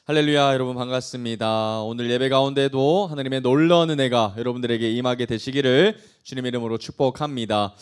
할렐루야, 여러분 반갑습니다. 오늘 예배 가운데도 하나님의 놀라운 은혜가 여러분들에게 임하게 되시기를 주님 이름으로 축복합니다.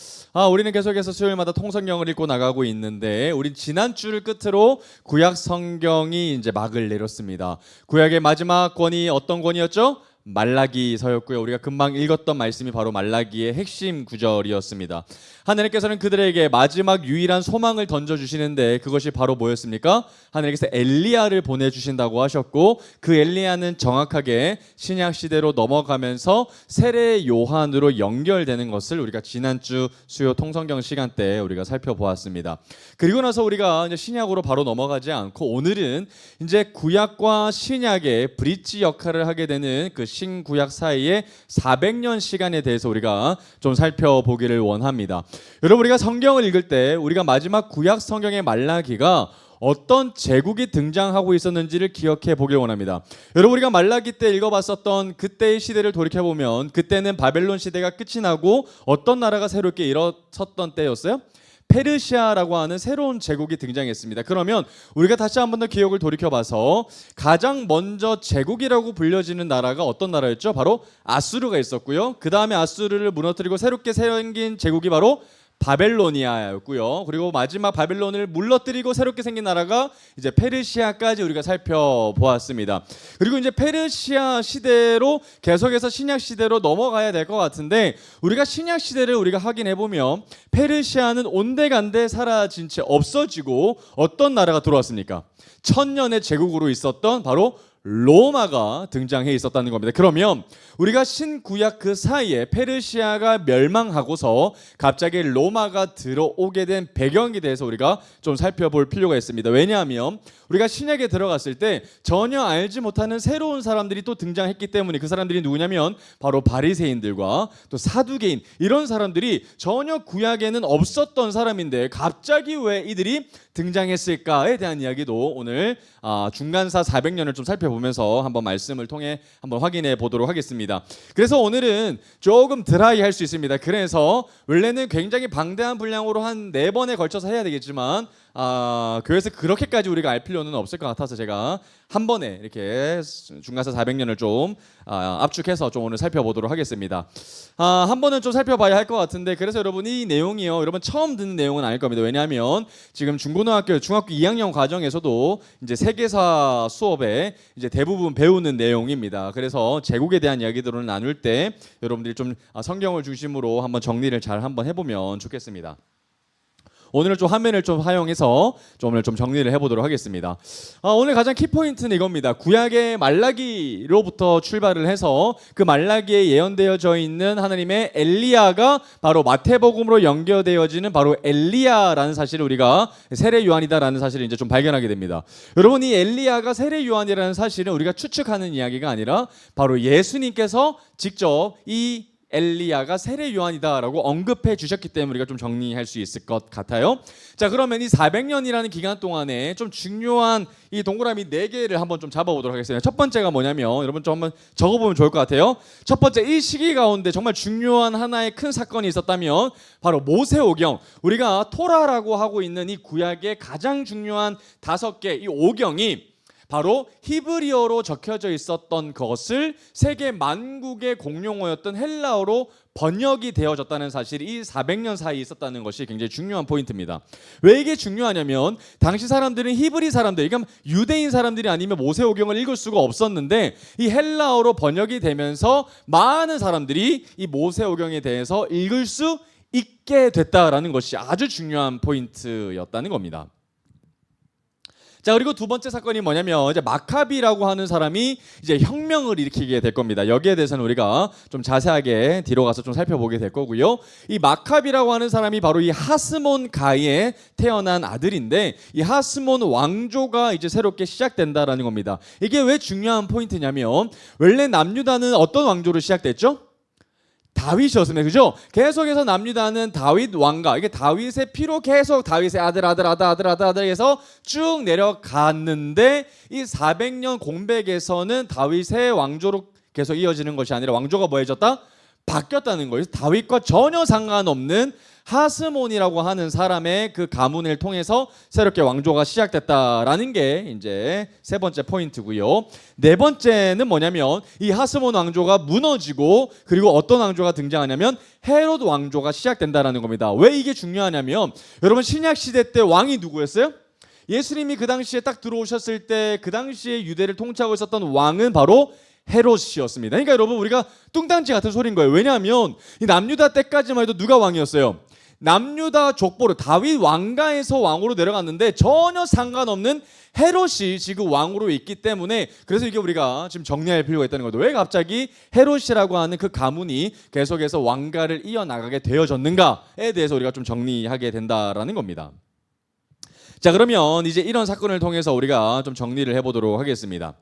우리는 계속해서 수요일마다 통성경을 읽고 나가고 있는데 우린 지난주를 끝으로 구약 성경이 이제 막을 내렸습니다. 구약의 마지막 권이 어떤 권이었죠? 말라기서였고요. 우리가 금방 읽었던 말씀이 바로 말라기의 핵심 구절이었습니다. 하나님께서는 그들에게 마지막 유일한 소망을 던져주시는데 그것이 바로 뭐였습니까? 하나님께서 엘리야를 보내주신다고 하셨고 그 엘리야는 정확하게 신약시대로 넘어가면서 세례 요한으로 연결되는 것을 우리가 지난주 수요 통성경 시간 때 우리가 살펴보았습니다. 그리고 나서 우리가 이제 신약으로 바로 넘어가지 않고 오늘은 이제 구약과 신약의 브릿지 역할을 하게 되는 그 신구약 사이의 400년 시간에 대해서 우리가 좀 살펴보기를 원합니다. 여러분, 우리가 성경을 읽을 때 우리가 마지막 구약 성경의 말라기가 어떤 제국이 등장하고 있었는지를 기억해 보길 원합니다. 여러분, 우리가 말라기 때 읽어봤었던 그때의 시대를 돌이켜보면 그때는 바벨론 시대가 끝이 나고 어떤 나라가 새롭게 일어섰던 때였어요? 페르시아라고 하는 새로운 제국이 등장했습니다. 그러면 우리가 다시 한 번 더 기억을 돌이켜봐서 가장 먼저 제국이라고 불려지는 나라가 어떤 나라였죠? 바로 아수르가 있었고요. 그 다음에 아수르를 무너뜨리고 새롭게 생긴 제국이 바로 바벨로니아였고요. 그리고 마지막 바벨론을 물러뜨리고 새롭게 생긴 나라가 이제 페르시아까지 우리가 살펴보았습니다. 그리고 이제 페르시아 시대로 계속해서 신약 시대로 넘어가야 될 것 같은데 우리가 신약 시대를 우리가 확인해 보면 페르시아는 온데간데 사라진 채 없어지고 어떤 나라가 들어왔습니까? 천년의 제국으로 있었던 바로 로마가 등장해 있었다는 겁니다. 그러면 우리가 신구약 그 사이에 페르시아가 멸망하고서 갑자기 로마가 들어오게 된 배경에 대해서 우리가 좀 살펴볼 필요가 있습니다. 왜냐하면 우리가 신약에 들어갔을 때 전혀 알지 못하는 새로운 사람들이 또 등장했기 때문에 그 사람들이 누구냐면 바로 바리새인들과 또 사두개인 이런 사람들이 전혀 구약에는 없었던 사람인데 갑자기 왜 이들이 등장했을까에 대한 이야기도 오늘 중간사 400년을 좀 살펴보면서 한번 말씀을 통해 한번 확인해 보도록 하겠습니다. 그래서 오늘은 조금 드라이할 수 있습니다. 그래서 원래는 굉장히 방대한 분량으로 한 4번에 걸쳐서 해야 되겠지만 교회에서 그렇게까지 우리가 알 필요는 없을 것 같아서 제가 한 번에 이렇게 중간사 400년을 좀 압축해서 좀 오늘 살펴보도록 하겠습니다. 한 번은 좀 살펴봐야 할 것 같은데 그래서 여러분 이 내용이요 여러분 처음 듣는 내용은 아닐 겁니다. 왜냐하면 지금 중고등학교 중학교 2학년 과정에서도 이제 세계사 수업에 이제 대부분 배우는 내용입니다. 그래서 제국에 대한 이야기들을 나눌 때 여러분들이 좀 성경을 중심으로 한번 정리를 잘 한번 해보면 좋겠습니다. 오늘은 좀 화면을 좀 활용해서 오늘 좀 정리를 해보도록 하겠습니다. 오늘 가장 키포인트는 이겁니다. 구약의 말라기로부터 출발을 해서 그 말라기에 예언되어져 있는 하나님의 엘리야가 바로 마태복음으로 연결되어지는 바로 엘리야라는 사실을 우리가 세례 요한이다라는 사실을 이제 좀 발견하게 됩니다. 여러분, 이 엘리야가 세례 요한이라는 사실은 우리가 추측하는 이야기가 아니라 바로 예수님께서 직접 이 엘리야가 세례 요한이다라고 언급해 주셨기 때문에 우리가 좀 정리할 수 있을 것 같아요. 자, 그러면 이 400년이라는 기간 동안에 좀 중요한 이 동그라미 4개를 한번 좀 잡아보도록 하겠습니다. 첫 번째가 뭐냐면 여러분 좀 한번 적어보면 좋을 것 같아요. 첫 번째, 이 시기 가운데 정말 중요한 하나의 큰 사건이 있었다면 바로 모세오경, 우리가 토라라고 하고 있는 이 구약의 가장 중요한 5개 이 오경이 바로 히브리어로 적혀져 있었던 것을 세계 만국의 공용어였던 헬라어로 번역이 되어졌다는 사실이 이 400년 사이에 있었다는 것이 굉장히 중요한 포인트입니다. 왜 이게 중요하냐면 당시 사람들은 히브리 사람들, 그러니까 유대인 사람들이 아니면 모세오경을 읽을 수가 없었는데 이 헬라어로 번역이 되면서 많은 사람들이 이 모세오경에 대해서 읽을 수 있게 됐다라는 것이 아주 중요한 포인트였다는 겁니다. 자, 그리고 두 번째 사건이 뭐냐면 이제 마카비라고 하는 사람이 이제 혁명을 일으키게 될 겁니다. 여기에 대해서는 우리가 좀 자세하게 뒤로 가서 좀 살펴보게 될 거고요. 이 마카비라고 하는 사람이 바로 이 하스몬 가에 태어난 아들인데 이 하스몬 왕조가 이제 새롭게 시작된다라는 겁니다. 이게 왜 중요한 포인트냐면 원래 남유다는 어떤 왕조로 시작됐죠? 다윗이었습니다. 그죠? 계속해서 남유다는 다윗 왕가, 이게 다윗의 피로 계속 다윗의 아들 해서 쭉 내려갔는데 이 400년 공백에서는 다윗의 왕조로 계속 이어지는 것이 아니라 왕조가 뭐해졌다? 바뀌었다는 거예요. 다윗과 전혀 상관없는 하스몬이라고 하는 사람의 그 가문을 통해서 새롭게 왕조가 시작됐다라는 게 이제 세 번째 포인트고요. 네 번째는 뭐냐면 이 하스몬 왕조가 무너지고 그리고 어떤 왕조가 등장하냐면 헤롯 왕조가 시작된다라는 겁니다. 왜 이게 중요하냐면 여러분 신약 시대 때 왕이 누구였어요? 예수님이 그 당시에 딱 들어오셨을 때 그 당시에 유대를 통치하고 있었던 왕은 바로 헤롯이었습니다. 그러니까 여러분 우리가 뚱딴지 같은 소리인 거예요. 왜냐하면 이 남유다 때까지만 해도 누가 왕이었어요? 남유다 족보로 다윗 왕가에서 왕으로 내려갔는데 전혀 상관없는 헤롯이 지금 왕으로 있기 때문에 그래서 이게 우리가 지금 정리할 필요가 있다는 거죠. 왜 갑자기 헤롯이라고 하는 그 가문이 계속해서 왕가를 이어나가게 되어졌는가에 대해서 우리가 좀 정리하게 된다라는 겁니다. 자, 그러면 이제 이런 사건을 통해서 우리가 좀 정리를 해보도록 하겠습니다.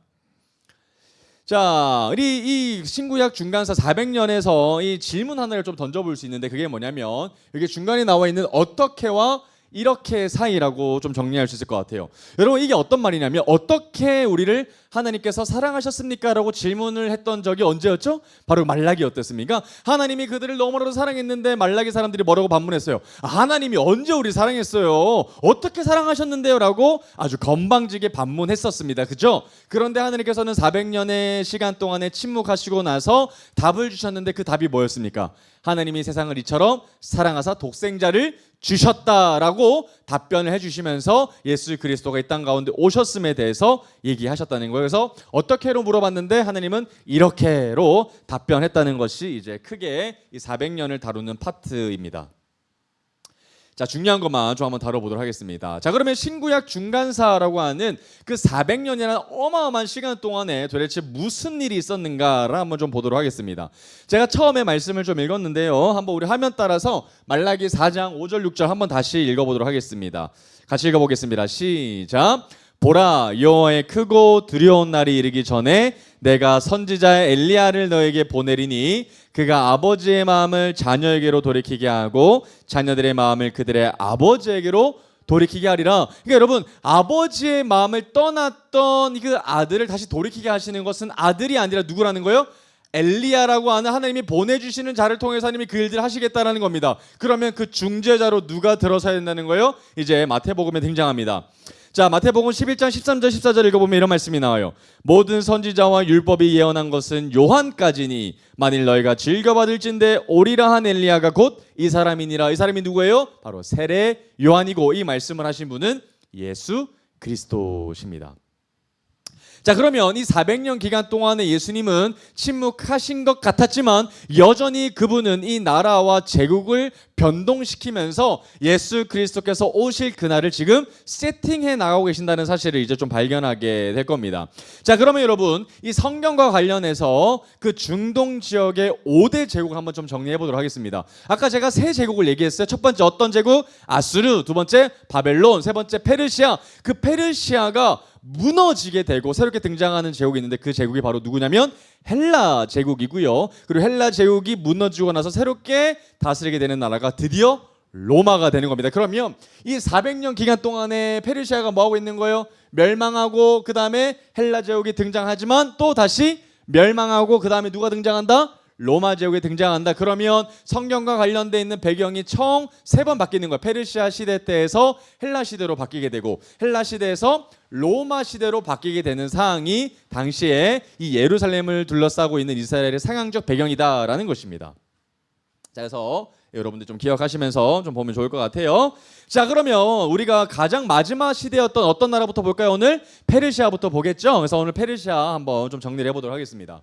자, 우리 이 신구약 중간사 400년에서 이 질문 하나를 좀 던져볼 수 있는데 그게 뭐냐면 여기 중간에 나와 있는 어떻게와 이렇게 사이라고 좀 정리할 수 있을 것 같아요. 여러분 이게 어떤 말이냐면 어떻게 우리를 하나님께서 사랑하셨습니까? 라고 질문을 했던 적이 언제였죠? 바로 말라기였댔습니까? 하나님이 그들을 너무나도 사랑했는데 말라기 사람들이 뭐라고 반문했어요? 하나님이 언제 우리 사랑했어요? 어떻게 사랑하셨는데요? 라고 아주 건방지게 반문했었습니다. 그죠? 그런데 하나님께서는 400년의 시간 동안에 침묵하시고 나서 답을 주셨는데 그 답이 뭐였습니까? 하나님이 세상을 이처럼 사랑하사 독생자를 주셨다라고 답변을 해주시면서 예수 그리스도가 이 땅 가운데 오셨음에 대해서 얘기하셨다는 거예요. 그래서 어떻게로 물어봤는데 하나님은 이렇게로 답변했다는 것이 이제 크게 이 400년을 다루는 파트입니다. 자, 중요한 것만 좀 한번 다뤄보도록 하겠습니다. 자, 그러면 신구약 중간사라고 하는 그 400년이라는 어마어마한 시간 동안에 도대체 무슨 일이 있었는가를 한번 좀 보도록 하겠습니다. 제가 처음에 말씀을 좀 읽었는데요. 한번 우리 화면 따라서 말라기 4장 5절 6절 한번 다시 읽어보도록 하겠습니다. 같이 읽어보겠습니다. 시작. 보라, 여호와의 크고 두려운 날이 이르기 전에 내가 선지자 엘리야를 너에게 보내리니 그가 아버지의 마음을 자녀에게로 돌이키게 하고 자녀들의 마음을 그들의 아버지에게로 돌이키게 하리라. 그러니까 여러분 아버지의 마음을 떠났던 그 아들을 다시 돌이키게 하시는 것은 아들이 아니라 누구라는 거예요? 엘리야라고 하는 하나님이 보내주시는 자를 통해서 하나님이 그 일들을 하시겠다라는 겁니다. 그러면 그 중재자로 누가 들어서야 된다는 거예요? 이제 마태복음에 등장합니다. 자, 마태복음 11장 13절 14절 읽어보면 이런 말씀이 나와요. 모든 선지자와 율법이 예언한 것은 요한까지니 만일 너희가 즐겨받을진대 오리라 한 엘리야가 곧 이 사람이니라. 이 사람이 누구예요? 바로 세례 요한이고 이 말씀을 하신 분은 예수 그리스도십니다. 자, 그러면 이 400년 기간 동안에 예수님은 침묵하신 것 같았지만 여전히 그분은 이 나라와 제국을 변동시키면서 예수 그리스도께서 오실 그날을 지금 세팅해 나가고 계신다는 사실을 이제 좀 발견하게 될 겁니다. 자, 그러면 여러분 이 성경과 관련해서 그 중동 지역의 5대 제국을 한번 좀 정리해 보도록 하겠습니다. 아까 제가 세 제국을 얘기했어요. 첫 번째 어떤 제국? 아수르. 두 번째 바벨론. 세 번째 페르시아. 그 페르시아가 무너지게 되고 새롭게 등장하는 제국이 있는데 그 제국이 바로 누구냐면 헬라 제국이고요. 그리고 헬라 제국이 무너지고 나서 새롭게 다스리게 되는 나라가 드디어 로마가 되는 겁니다. 그러면 이 400년 기간 동안에 페르시아가 뭐하고 있는 거예요? 멸망하고 그 다음에 헬라 제국이 등장하지만 또 다시 멸망하고 그 다음에 누가 등장한다? 로마 제국에 등장한다. 그러면 성경과 관련되어 있는 배경이 총 3번 바뀌는 거예요. 페르시아 시대 때에서 헬라 시대로 바뀌게 되고 헬라 시대에서 로마 시대로 바뀌게 되는 사항이 당시에 이 예루살렘을 둘러싸고 있는 이스라엘의 상황적 배경이다라는 것입니다. 자, 그래서 여러분들 좀 기억하시면서 좀 보면 좋을 것 같아요. 자, 그러면 우리가 가장 마지막 시대였던 어떤 나라부터 볼까요? 오늘 페르시아부터 보겠죠. 그래서 오늘 페르시아 한번 좀 정리를 해보도록 하겠습니다.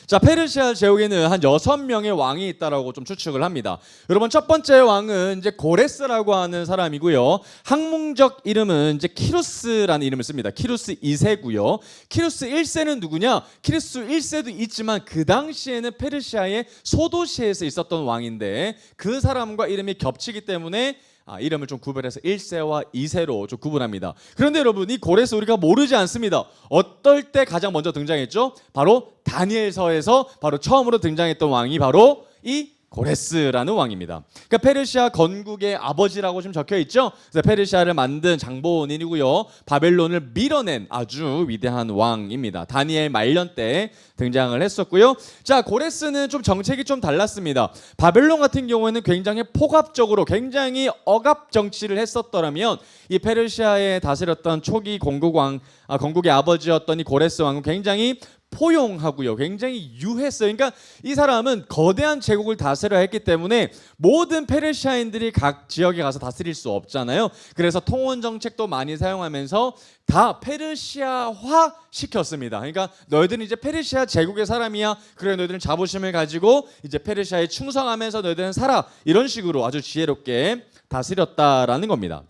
자, 페르시아 제국에는 한 6명의 왕이 있다라고 좀 추측을 합니다. 여러분 첫 번째 왕은 이제 고레스라고 하는 사람이고요. 학문적 이름은 이제 키루스라는 이름을 씁니다. 키루스 2세고요. 키루스 1세는 누구냐? 키루스 1세도 있지만 그 당시에는 페르시아의 소도시에서 있었던 왕인데 그 사람과 이름이 겹치기 때문에 이름을 좀 구별해서 1세와 2세로 좀 구분합니다. 그런데 여러분 이 고레스 우리가 모르지 않습니다. 어떨 때 가장 먼저 등장했죠? 바로 다니엘서에서 바로 처음으로 등장했던 왕이 바로 이 고레스라는 왕입니다. 그러니까 페르시아 건국의 아버지라고 좀 적혀 있죠. 그래서 페르시아를 만든 장본인이고요. 바벨론을 밀어낸 아주 위대한 왕입니다. 다니엘 말년 때 등장을 했었고요. 자, 고레스는 좀 정책이 좀 달랐습니다. 바벨론 같은 경우에는 굉장히 폭압적으로 굉장히 억압 정치를 했었더라면 이 페르시아에 다스렸던 초기 건국의 아버지였던 이 고레스 왕은 굉장히 포용하고요. 굉장히 유했어요. 그러니까 이 사람은 거대한 제국을 다스려야 했기 때문에 모든 페르시아인들이 각 지역에 가서 다스릴 수 없잖아요. 그래서 통원 정책도 많이 사용하면서 다 페르시아화 시켰습니다. 그러니까 너희들은 이제 페르시아 제국의 사람이야. 그래 너희들은 자부심을 가지고 이제 페르시아에 충성하면서 너희들은 살아. 이런 식으로 아주 지혜롭게 다스렸다라는 겁니다.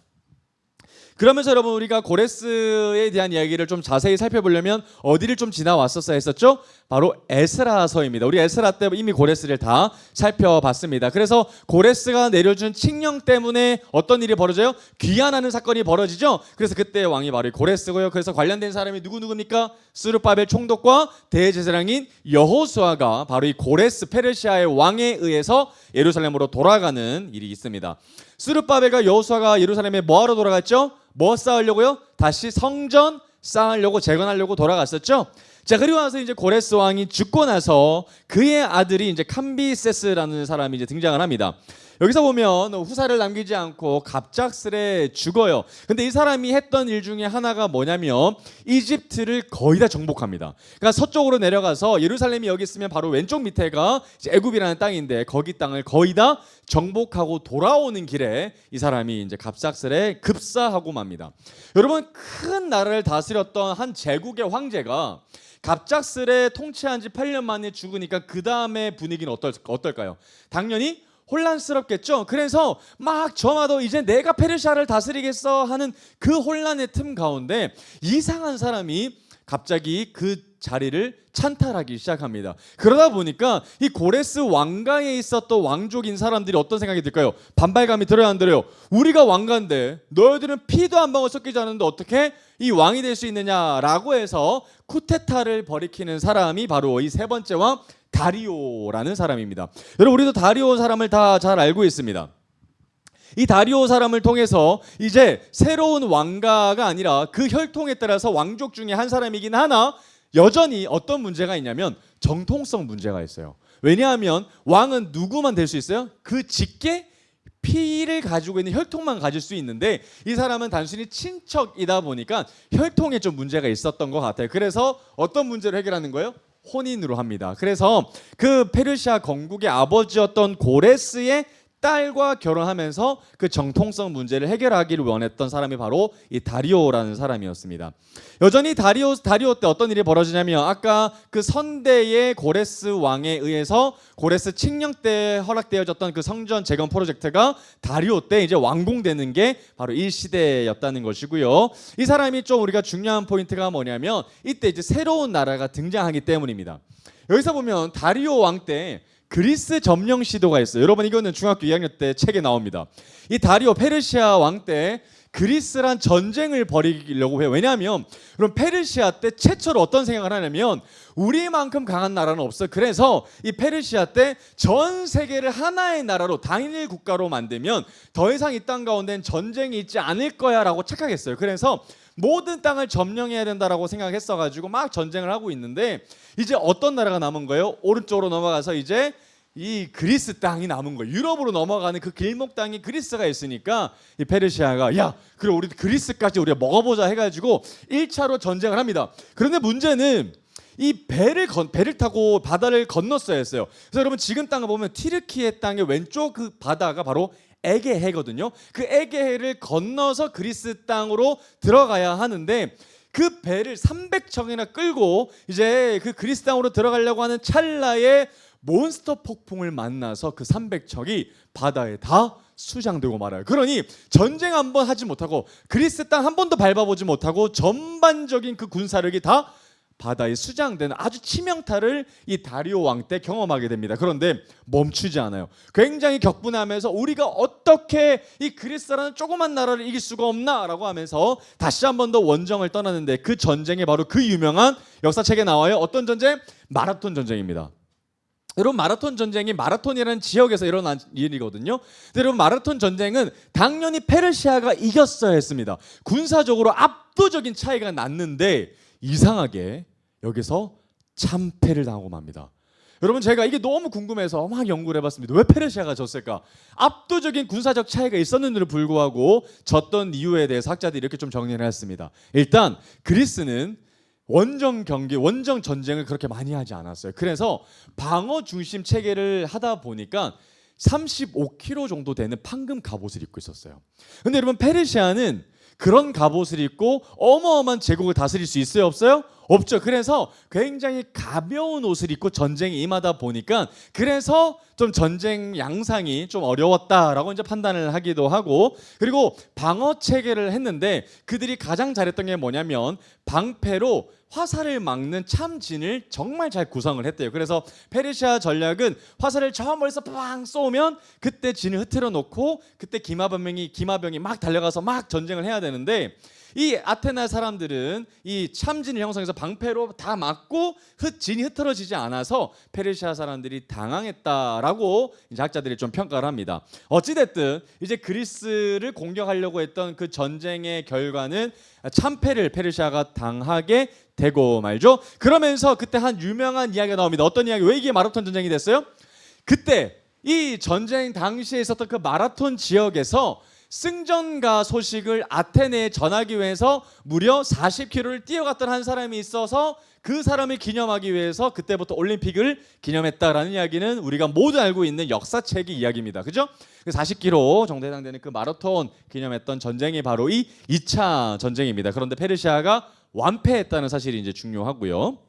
그러면서 여러분 우리가 고레스에 대한 이야기를 좀 자세히 살펴보려면 어디를 좀 지나왔었어야 했었죠? 바로 에스라서입니다. 우리 에스라 때 이미 고레스를 다 살펴봤습니다. 그래서 고레스가 내려준 칙령 때문에 어떤 일이 벌어져요? 귀환하는 사건이 벌어지죠. 그래서 그때 왕이 바로 고레스고요. 그래서 관련된 사람이 누구입니까? 스룹바벨 총독과 대제사장인 여호수아가 바로 이 고레스 페르시아의 왕에 의해서 예루살렘으로 돌아가는 일이 있습니다. 스룹바벨과 여호수아가 예루살렘에 뭐하러 돌아갔죠? 뭐 쌓으려고요? 다시 성전 쌓으려고 재건하려고 돌아갔었죠. 자, 그리고 나서 이제 고레스 왕이 죽고 나서 그의 아들이 이제 캄비세스라는 사람이 이제 등장을 합니다. 여기서 보면 후사를 남기지 않고 갑작스레 죽어요. 근데 이 사람이 했던 일 중에 하나가 뭐냐면 이집트를 거의 다 정복합니다. 그러니까 서쪽으로 내려가서 예루살렘이 여기 있으면 바로 왼쪽 밑에가 애굽이라는 땅인데 거기 땅을 거의 다 정복하고 돌아오는 길에 이 사람이 이제 갑작스레 급사하고 맙니다. 여러분 큰 나라를 다스렸던 한 제국의 황제가 갑작스레 통치한 지 8년 만에 죽으니까 그 다음에 분위기는 어떨까요? 당연히 혼란스럽겠죠. 그래서 막 저마다 이제 내가 페르시아를 다스리겠어 하는 그 혼란의 틈 가운데 이상한 사람이 갑자기 그 자리를 찬탈하기 시작합니다. 그러다 보니까 이 고레스 왕가에 있었던 왕족인 사람들이 어떤 생각이 들까요? 반발감이 들어요, 안 들어요? 우리가 왕가인데 너희들은 피도 한 방울 섞이지 않는데 어떻게 이 왕이 될 수 있느냐라고 해서 쿠데타를 벌이키는 사람이 바로 이 세 번째 왕 다리오라는 사람입니다. 여러분 우리도 다리오 사람을 다 잘 알고 있습니다. 이 다리오 사람을 통해서 이제 새로운 왕가가 아니라 그 혈통에 따라서 왕족 중에 한 사람이긴 하나 여전히 어떤 문제가 있냐면 정통성 문제가 있어요. 왜냐하면 왕은 누구만 될 수 있어요? 그 직계 피를 가지고 있는 혈통만 가질 수 있는데 이 사람은 단순히 친척이다 보니까 혈통에 좀 문제가 있었던 것 같아요. 그래서 어떤 문제를 해결하는 거예요? 혼인으로 합니다. 그래서 그 페르시아 건국의 아버지였던 고레스의 딸과 결혼하면서 그 정통성 문제를 해결하기를 원했던 사람이 바로 이 다리오라는 사람이었습니다. 여전히 다리오 때 어떤 일이 벌어지냐면 아까 그 선대의 고레스 왕에 의해서 고레스 칙령 때 허락되어졌던 그 성전 재건 프로젝트가 다리오 때 이제 완공되는 게 바로 이 시대였다는 것이고요. 이 사람이 좀 우리가 중요한 포인트가 뭐냐면 이때 이제 새로운 나라가 등장하기 때문입니다. 여기서 보면 다리오 왕 때 그리스 점령 시도가 있어요. 여러분 이거는 중학교 2학년 때 책에 나옵니다. 이 다리오 페르시아 왕 때 그리스란 전쟁을 벌이려고 해요. 왜냐하면 그럼 페르시아 때 최초로 어떤 생각을 하냐면 우리만큼 강한 나라는 없어. 그래서 이 페르시아 때 전 세계를 하나의 나라로 단일 국가로 만들면 더 이상 이 땅 가운데는 전쟁이 있지 않을 거야라고 착각했어요. 그래서 모든 땅을 점령해야 된다라고 생각했어가지고 막 전쟁을 하고 있는데 이제 어떤 나라가 남은 거예요? 오른쪽으로 넘어가서 이제 이 그리스 땅이 남은 거예요. 유럽으로 넘어가는 그 길목 땅이 그리스가 있으니까 이 페르시아가 야 그래 우리 그리스까지 우리가 먹어보자 해가지고 1차로 전쟁을 합니다. 그런데 문제는 이 배를 타고 바다를 건넜어야 했어요. 그래서 여러분 지금 땅을 보면 튀르키예 땅의 왼쪽 그 바다가 바로 에게해거든요. 그 에게해를 건너서 그리스 땅으로 들어가야 하는데 그 배를 300척이나 끌고 이제 그 그리스 땅으로 들어가려고 하는 찰나에 몬스터 폭풍을 만나서 그 300척이 바다에 다 수장되고 말아요. 그러니 전쟁 한 번 하지 못하고 그리스 땅 한 번도 밟아보지 못하고 전반적인 그 군사력이 다 바다에 수장되는 아주 치명타를 이 다리오 왕 때 경험하게 됩니다. 그런데 멈추지 않아요. 굉장히 격분하면서 우리가 어떻게 이 그리스라는 조그만 나라를 이길 수가 없나라고 하면서 다시 한 번 더 원정을 떠나는데 그 전쟁이 바로 그 유명한 역사책에 나와요. 어떤 전쟁? 마라톤 전쟁입니다. 여러분 마라톤 전쟁이 마라톤이라는 지역에서 일어난 일이거든요. 근데 여러분 마라톤 전쟁은 당연히 페르시아가 이겼어야 했습니다. 군사적으로 압도적인 차이가 났는데 이상하게 여기서 참패를 당하고 맙니다. 여러분 제가 이게 너무 궁금해서 막 연구를 해봤습니다. 왜 페르시아가 졌을까? 압도적인 군사적 차이가 있었는데도 불구하고 졌던 이유에 대해서 학자들이 이렇게 좀 정리를 했습니다. 일단 그리스는 원정 경기, 원정 전쟁을 그렇게 많이 하지 않았어요. 그래서 방어 중심 체계를 하다 보니까 35kg 정도 되는 판금 갑옷을 입고 있었어요. 근데 여러분 페르시아는 그런 갑옷을 입고 어마어마한 제국을 다스릴 수 있어요? 없어요? 없죠. 그래서 굉장히 가벼운 옷을 입고 전쟁에 임하다 보니까 그래서 좀 전쟁 양상이 좀 어려웠다라고 이제 판단을 하기도 하고, 그리고 방어 체계를 했는데 그들이 가장 잘했던 게 뭐냐면 방패로 화살을 막는 참진을 정말 잘 구성을 했대요. 그래서 페르시아 전략은 화살을 저 멀리서 빵 쏘면 그때 진을 흐트러 놓고 그때 기마병이 막 달려가서 막 전쟁을 해야 되는데, 이 아테네 사람들은 이 참진을 형성해서 방패로 다 막고 진이 흐트러지지 않아서 페르시아 사람들이 당황했다라고 이제 학자들이 좀 평가를 합니다. 어찌됐든 이제 그리스를 공격하려고 했던 그 전쟁의 결과는 참패를 페르시아가 당하게 되고 말죠. 그러면서 그때 한 유명한 이야기가 나옵니다. 어떤 이야기? 왜 이게 마라톤 전쟁이 됐어요? 그때 이 전쟁 당시에 있었던 그 마라톤 지역에서 승전가 소식을 아테네에 전하기 위해서 무려 40km를 뛰어갔던 한 사람이 있어서 그 사람을 기념하기 위해서 그때부터 올림픽을 기념했다라는 이야기는 우리가 모두 알고 있는 역사책의 이야기입니다. 그죠? 40km 정도 해당되는 그 마라톤 기념했던 전쟁이 바로 이 2차 전쟁입니다. 그런데 페르시아가 완패했다는 사실이 이제 중요하고요.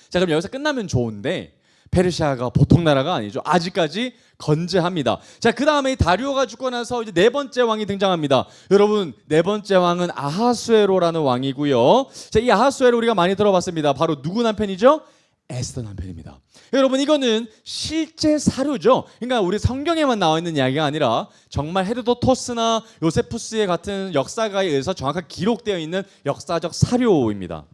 자, 그럼 여기서 끝나면 좋은데 페르시아가 보통 나라가 아니죠. 아직까지 건재합니다. 자, 그 다음에 다리오가 죽고 나서 이제 네 번째 왕이 등장합니다. 여러분, 네 번째 왕은 아하수에로라는 왕이고요. 자, 이 아하수에로 우리가 많이 들어봤습니다. 바로 누구 남편이죠? 에스더 남편입니다. 여러분, 이거는 실제 사료죠. 그러니까 우리 성경에만 나와 있는 이야기가 아니라 정말 헤로도토스나 요세푸스의 같은 역사가에 의해서 정확하게 기록되어 있는 역사적 사료입니다.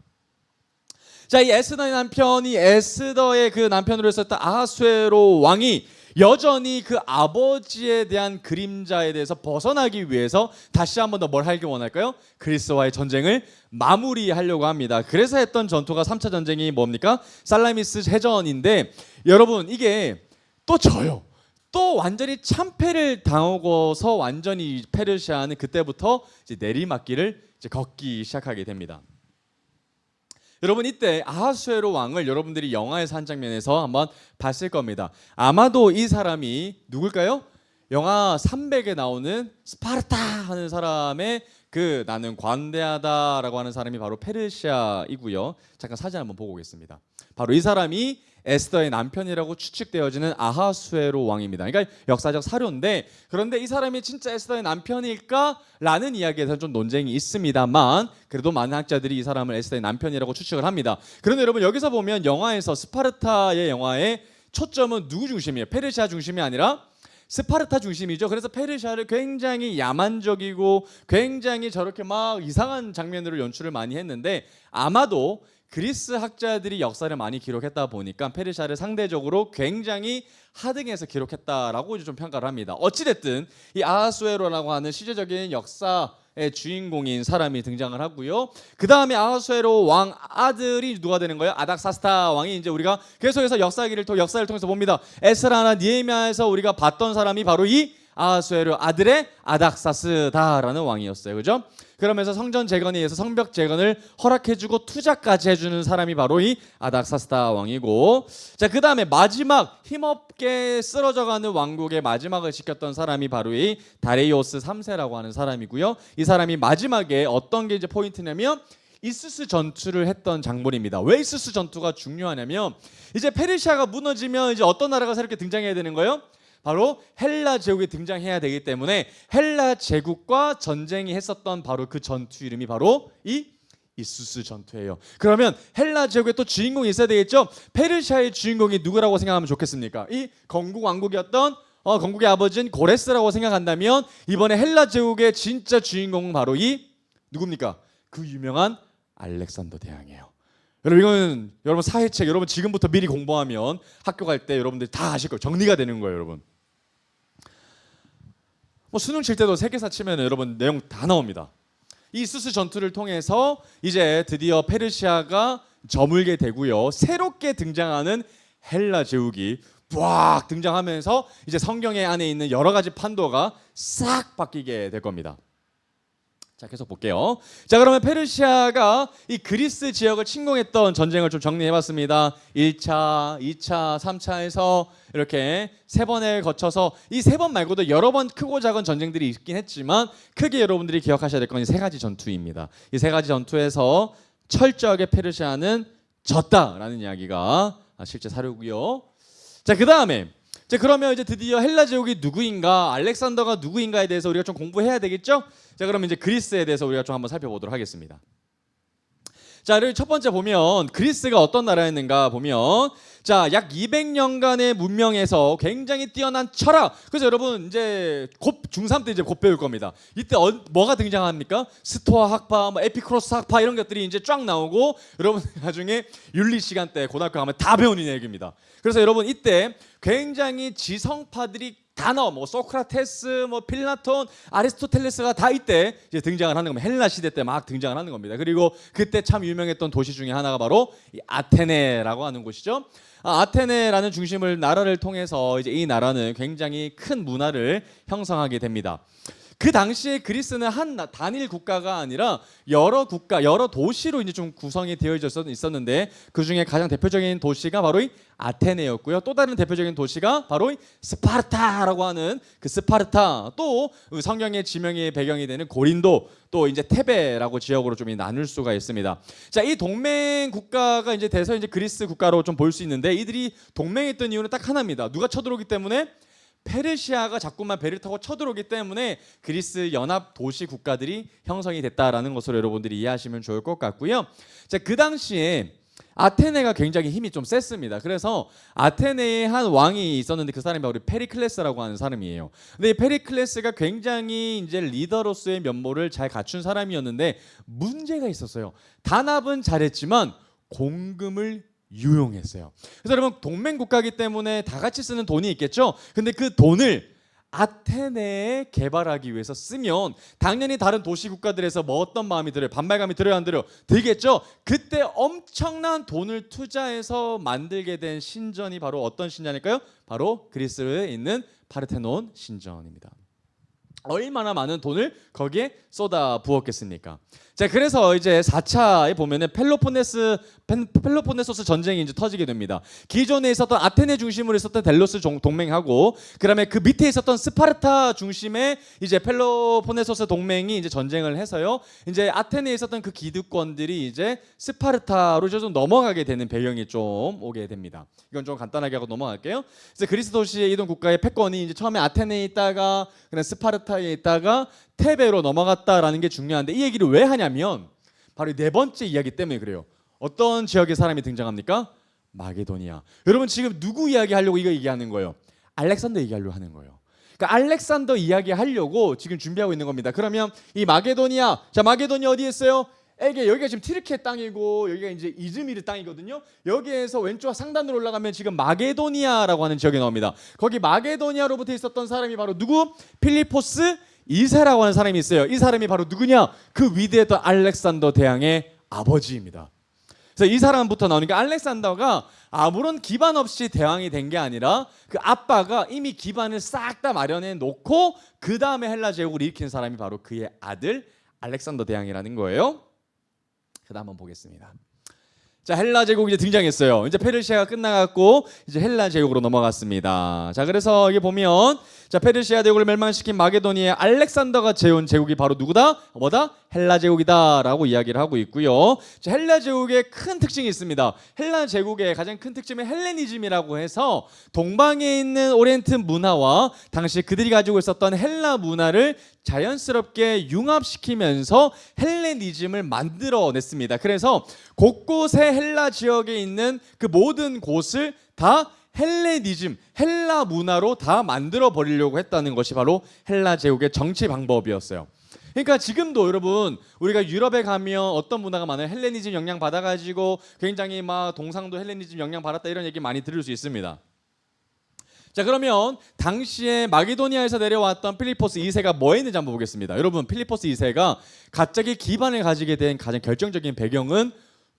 자, 이 에스더의 남편이 에스더의 그 남편으로 있었던 아하수에로 왕이 여전히 그 아버지에 대한 그림자에 대해서 벗어나기 위해서 다시 한 번 더 뭘 하길 원할까요? 그리스와의 전쟁을 마무리하려고 합니다. 그래서 했던 전투가 3차 전쟁이 뭡니까? 살라미스 해전인데, 여러분 이게 또 져요. 또 완전히 참패를 당하고서 완전히 페르시아는 그때부터 이제 내리막길을 이제 걷기 시작하게 됩니다. 여러분 이때 아하수에로 왕을 여러분들이 영화에서 한 장면에서 한번 봤을 겁니다. 아마도 이 사람이 누굴까요? 영화 300에 나오는 스파르타 하는 사람의 그 나는 관대하다라고 하는 사람이 바로 페르시아이고요. 잠깐 사진 한번 보고 오겠습니다. 바로 이 사람이 에스더의 남편이라고 추측되어지는 아하수에로 왕입니다. 그러니까 역사적 사료인데, 그런데 이 사람이 진짜 에스더의 남편일까라는 이야기에 대해서 좀 논쟁이 있습니다만 그래도 많은 학자들이 이 사람을 에스더의 남편이라고 추측을 합니다. 그런데 여러분 여기서 보면 영화에서 스파르타의 영화의 초점은 누구 중심이에요? 페르시아 중심이 아니라 스파르타 중심이죠. 그래서 페르시아를 굉장히 야만적이고 굉장히 저렇게 막 이상한 장면으로 연출을 많이 했는데, 아마도 그리스 학자들이 역사를 많이 기록했다 보니까 페르시아를 상대적으로 굉장히 하등해서 기록했다라고 이제 좀 평가를 합니다. 어찌됐든 이 아하수에로라고 하는 시대적인 역사의 주인공인 사람이 등장을 하고요. 그 다음에 아하수에로 왕 아들이 누가 되는 거예요? 아닥사스다 왕이 이제 우리가 계속해서 역사를 통해서 봅니다. 에스라나 니에미야에서 우리가 봤던 사람이 바로 이 아하수에로 아들의 아닥사스다라는 왕이었어요. 그죠? 그러면서 성전 재건에 의해서 성벽 재건을 허락해주고 투자까지 해주는 사람이 바로 이 아닥사스다 왕이고, 자, 그 다음에 마지막 힘없게 쓰러져가는 왕국의 마지막을 지켰던 사람이 바로 이 다리오스 3세라고 하는 사람이고요. 이 사람이 마지막에 어떤 게 이제 포인트냐면 이수스 전투를 했던 장본입니다. 왜 이수스 전투가 중요하냐면 이제 페르시아가 무너지면 이제 어떤 나라가 새롭게 등장해야 되는 거예요? 바로 헬라 제국이 등장해야 되기 때문에 헬라 제국과 전쟁이 했었던 바로 그 전투 이름이 바로 이 이수스 전투예요. 그러면 헬라 제국에 또 주인공이 있어야 되겠죠? 페르시아의 주인공이 누구라고 생각하면 좋겠습니까? 이 건국 왕국이었던 건국의 아버지인 고레스라고 생각한다면 이번에 헬라 제국의 진짜 주인공은 바로 이 누굽니까? 그 유명한 알렉산더 대왕이에요. 여러분 이거는 여러분 사회책 여러분 지금부터 미리 공부하면 학교 갈 때 여러분들이 다 아실 거예요. 정리가 되는 거예요, 여러분. 뭐 수능 칠 때도 세계사 치면 여러분 내용 다 나옵니다. 이 수스 전투를 통해서 이제 드디어 페르시아가 저물게 되고요. 새롭게 등장하는 헬라 제국이 쫙 등장하면서 이제 성경의 안에 있는 여러 가지 판도가 싹 바뀌게 될 겁니다. 자, 계속 볼게요. 자, 그러면 페르시아가 이 그리스 지역을 침공했던 전쟁을 좀 정리해봤습니다. 1차, 2차, 3차에서 이렇게 3번에 거쳐서 이 3번 말고도 여러 번 크고 작은 전쟁들이 있긴 했지만 크게 여러분들이 기억하셔야 될 건 이 3가지 전투입니다. 이 3가지 전투에서 철저하게 페르시아는 졌다라는 이야기가 실제 사료고요. 자, 그 다음에 그러면 이제 드디어 헬라 제국이 누구인가, 알렉산더가 누구인가에 대해서 우리가 좀 공부해야 되겠죠? 자, 그러면 이제 그리스에 대해서 우리가 좀 한번 살펴보도록 하겠습니다. 자, 여기 첫 번째 보면 그리스가 어떤 나라였는가 보면 자, 약 200년간의 문명에서 굉장히 뛰어난 철학. 그래서 여러분 이제 곧 중3 때 이제 곧 배울 겁니다. 이때 뭐가 등장합니까? 스토아 학파, 뭐 에피크로스 학파 이런 것들이 이제 쫙 나오고 여러분 나중에 윤리 시간 때 고등학교 가면 다 배우는 얘기입니다. 그래서 여러분 이때 굉장히 지성파들이 다 나와. 뭐 소크라테스, 뭐 필라톤, 아리스토텔레스가 다 이때 이제 등장을 하는 겁니다. 헬라 시대 때 막 등장을 하는 겁니다. 그리고 그때 참 유명했던 도시 중에 하나가 바로 이 아테네라고 하는 곳이죠. 아테네라는 중심을 나라를 통해서 이제 이 나라는 굉장히 큰 문화를 형성하게 됩니다. 그 당시에 그리스는 한 단일 국가가 아니라 여러 국가, 여러 도시로 이제 좀 구성이 되어 있었는데 그 중에 가장 대표적인 도시가 바로 이 아테네였고요. 또 다른 대표적인 도시가 바로 이 스파르타라고 하는 그 스파르타, 또 성경의 지명의 배경이 되는 고린도, 또 이제 테베라고 지역으로 좀 나눌 수가 있습니다. 자, 이 동맹 국가가 이제 돼서 이제 그리스 국가로 좀 볼 수 있는데 이들이 동맹했던 이유는 딱 하나입니다. 누가 쳐들어오기 때문에 페르시아가 자꾸만 배를 타고 쳐들어오기 때문에 그리스 연합 도시 국가들이 형성이 됐다라는 것으로 여러분들이 이해하시면 좋을 것 같고요. 자, 그 당시에 아테네가 굉장히 힘이 좀 셌습니다. 그래서 아테네에 한 왕이 있었는데 그 사람이 바로 페리클레스라고 하는 사람이에요. 근데 이 페리클레스가 굉장히 이제 리더로서의 면모를 잘 갖춘 사람이었는데 문제가 있었어요. 단합은 잘했지만 공금을 유용했어요. 그래서 여러분 동맹 국가이기 때문에 다 같이 쓰는 돈이 있겠죠. 근데 그 돈을 아테네에 개발하기 위해서 쓰면 당연히 다른 도시 국가들에서 뭐 어떤 마음이 들어요? 반발감이 들어요, 안 들어요? 들겠죠. 그때 엄청난 돈을 투자해서 만들게 된 신전이 바로 어떤 신전일까요? 바로 그리스에 있는 파르테논 신전입니다. 얼마나 많은 돈을 거기에 쏟아 부었겠습니까? 자, 그래서 이제 4차에 보면은 펠로폰네소스 전쟁이 이제 터지게 됩니다. 기존에 있었던 아테네 중심으로 있었던 델로스 동맹하고 그다음에 그 밑에 있었던 스파르타 중심의 이제 펠로폰네소스 동맹이 이제 전쟁을 해서요. 이제 아테네에 있었던 그 기득권들이 이제 스파르타로 좀 넘어가게 되는 배경이 좀 오게 됩니다. 이건 좀 간단하게 하고 넘어갈게요. 그래서 그리스 도시의 이동 국가의 패권이 이제 처음에 아테네에 있다가 그냥 스파르타에 있다가 테베로 넘어갔다라는 게 중요한데 이 얘기를 왜 하냐면 바로 네 번째 이야기 때문에 그래요. 어떤 지역의 사람이 등장합니까? 마게도니아. 여러분 지금 누구 이야기하려고 이거 얘기하는 거예요? 알렉산더 얘기하려고 하는 거예요. 그러니까 알렉산더 이야기하려고 지금 준비하고 있는 겁니다. 그러면 이 마게도니아, 자 마게도니아 어디에 있어요? 여기가 지금 티르케 땅이고 여기가 이제 이즈미르 땅이거든요. 여기에서 왼쪽 상단으로 올라가면 지금 마게도니아라고 하는 지역이 나옵니다. 거기 마게도니아로부터 있었던 사람이 바로 누구? 필리포스 2세라고 하는 사람이 있어요. 이 사람이 바로 누구냐? 그 위대했던 알렉산더 대왕의 아버지입니다. 그래서 이 사람부터 나오니까 알렉산더가 아무런 기반 없이 대왕이 된 게 아니라 그 아빠가 이미 기반을 싹 다 마련해 놓고 그 다음에 헬라 제국을 일으킨 사람이 바로 그의 아들 알렉산더 대왕이라는 거예요. 그다음 한번 보겠습니다. 자, 헬라 제국이 이제 등장했어요. 이제 페르시아가 끝나갔고 이제 헬라 제국으로 넘어갔습니다. 자, 그래서 여기 보면 자, 페르시아 제국을 멸망시킨 마게도니아의 알렉산더가 재운 제국이 바로 누구다? 뭐다? 헬라 제국이다라고 이야기를 하고 있고요. 자, 헬라 제국의 큰 특징이 있습니다. 헬라 제국의 가장 큰 특징은 헬레니즘이라고 해서 동방에 있는 오리엔트 문화와 당시 그들이 가지고 있었던 헬라 문화를 자연스럽게 융합시키면서 헬레니즘을 만들어냈습니다. 그래서 곳곳에 헬라 지역에 있는 그 모든 곳을 다 헬레니즘, 헬라 문화로 다 만들어 버리려고 했다는 것이 바로 헬라 제국의 정치 방법이었어요. 그러니까 지금도 여러분 우리가 유럽에 가면 어떤 문화가 많아요. 헬레니즘 영향 받아가지고 굉장히 막 동상도 헬레니즘 영향 받았다 이런 얘기 많이 들을 수 있습니다. 자, 그러면 당시에 마게도니아에서 내려왔던 필리포스 2세가 뭐 했는지 한번 보겠습니다. 여러분, 필리포스 2세가 갑자기 기반을 가지게 된 가장 결정적인 배경은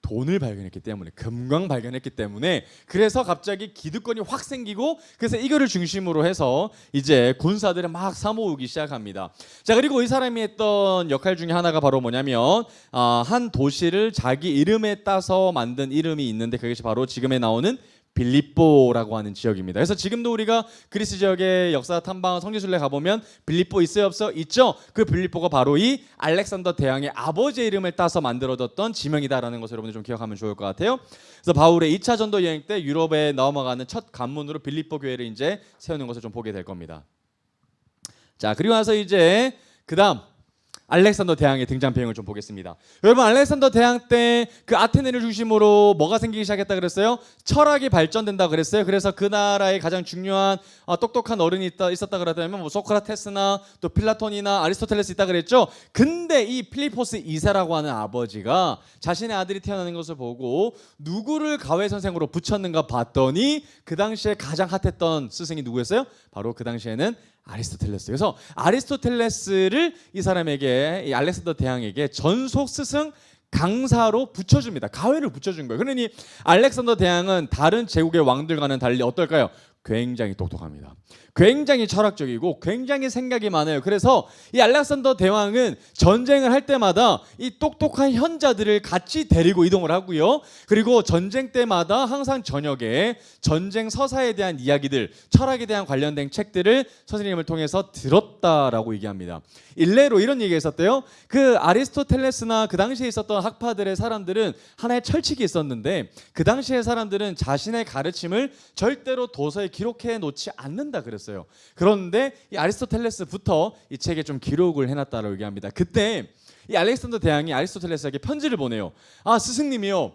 돈을 발견했기 때문에, 금광 발견했기 때문에, 그래서 갑자기 기득권이 확 생기고, 그래서 이거를 중심으로 해서 이제 군사들을 막 사모으기 시작합니다. 자, 그리고 이 사람이 했던 역할 중에 하나가 바로 뭐냐면 한 도시를 자기 이름에 따서 만든 이름이 있는데, 그것이 바로 지금에 나오는 빌립보라고 하는 지역입니다. 그래서 지금도 우리가 그리스 지역의 역사 탐방 성지순례 가보면 빌립보 있어요 없어? 있죠. 그 빌립보가 바로 이 알렉산더 대왕의 아버지의 이름을 따서 만들어졌던 지명이다라는 것을 여러분들 좀 기억하면 좋을 것 같아요. 그래서 바울의 2차 전도 여행 때 유럽에 넘어가는 첫 관문으로 빌립보 교회를 이제 세우는 것을 좀 보게 될 겁니다. 자, 그리고 나서 이제 그다음 알렉산더 대왕의 등장 배경을 좀 보겠습니다. 여러분, 알렉산더 대왕 때 그 아테네를 중심으로 뭐가 생기기 시작했다 그랬어요? 철학이 발전된다 그랬어요. 그래서 그 나라에 가장 중요한 똑똑한 어른이 있었다 그랬다면 뭐 소크라테스나 또 플라톤이나 아리스토텔레스 있다 그랬죠. 근데 이 필리포스 2세라고 하는 아버지가 자신의 아들이 태어나는 것을 보고 누구를 가외 선생으로 붙였는가 봤더니 그 당시에 가장 핫했던 스승이 누구였어요? 바로 그 당시에는 아리스토텔레스. 그래서 아리스토텔레스를 이 사람에게, 이 알렉산더 대왕에게 전속 스승 강사로 붙여줍니다. 가회를 붙여준 거예요. 그러니 알렉산더 대왕은 다른 제국의 왕들과는 달리 어떨까요? 굉장히 똑똑합니다. 굉장히 철학적이고 굉장히 생각이 많아요. 그래서 이 알렉산더 대왕은 전쟁을 할 때마다 이 똑똑한 현자들을 같이 데리고 이동을 하고요. 그리고 전쟁 때마다 항상 저녁에 전쟁 서사에 대한 이야기들, 철학에 대한 관련된 책들을 선생님을 통해서 들었다라고 얘기합니다. 일례로 이런 얘기가 있었대요. 그 아리스토텔레스나 그 당시에 있었던 학파들의 사람들은 하나의 철칙이 있었는데, 그 당시의 사람들은 자신의 가르침을 절대로 도서에 기록해 놓지 않는다 그랬어요. 그런데 이 아리스토텔레스부터 이 책에 좀 기록을 해놨다라고 얘기합니다. 그때 이 알렉산더 대왕이 아리스토텔레스에게 편지를 보내요. 스승님이요,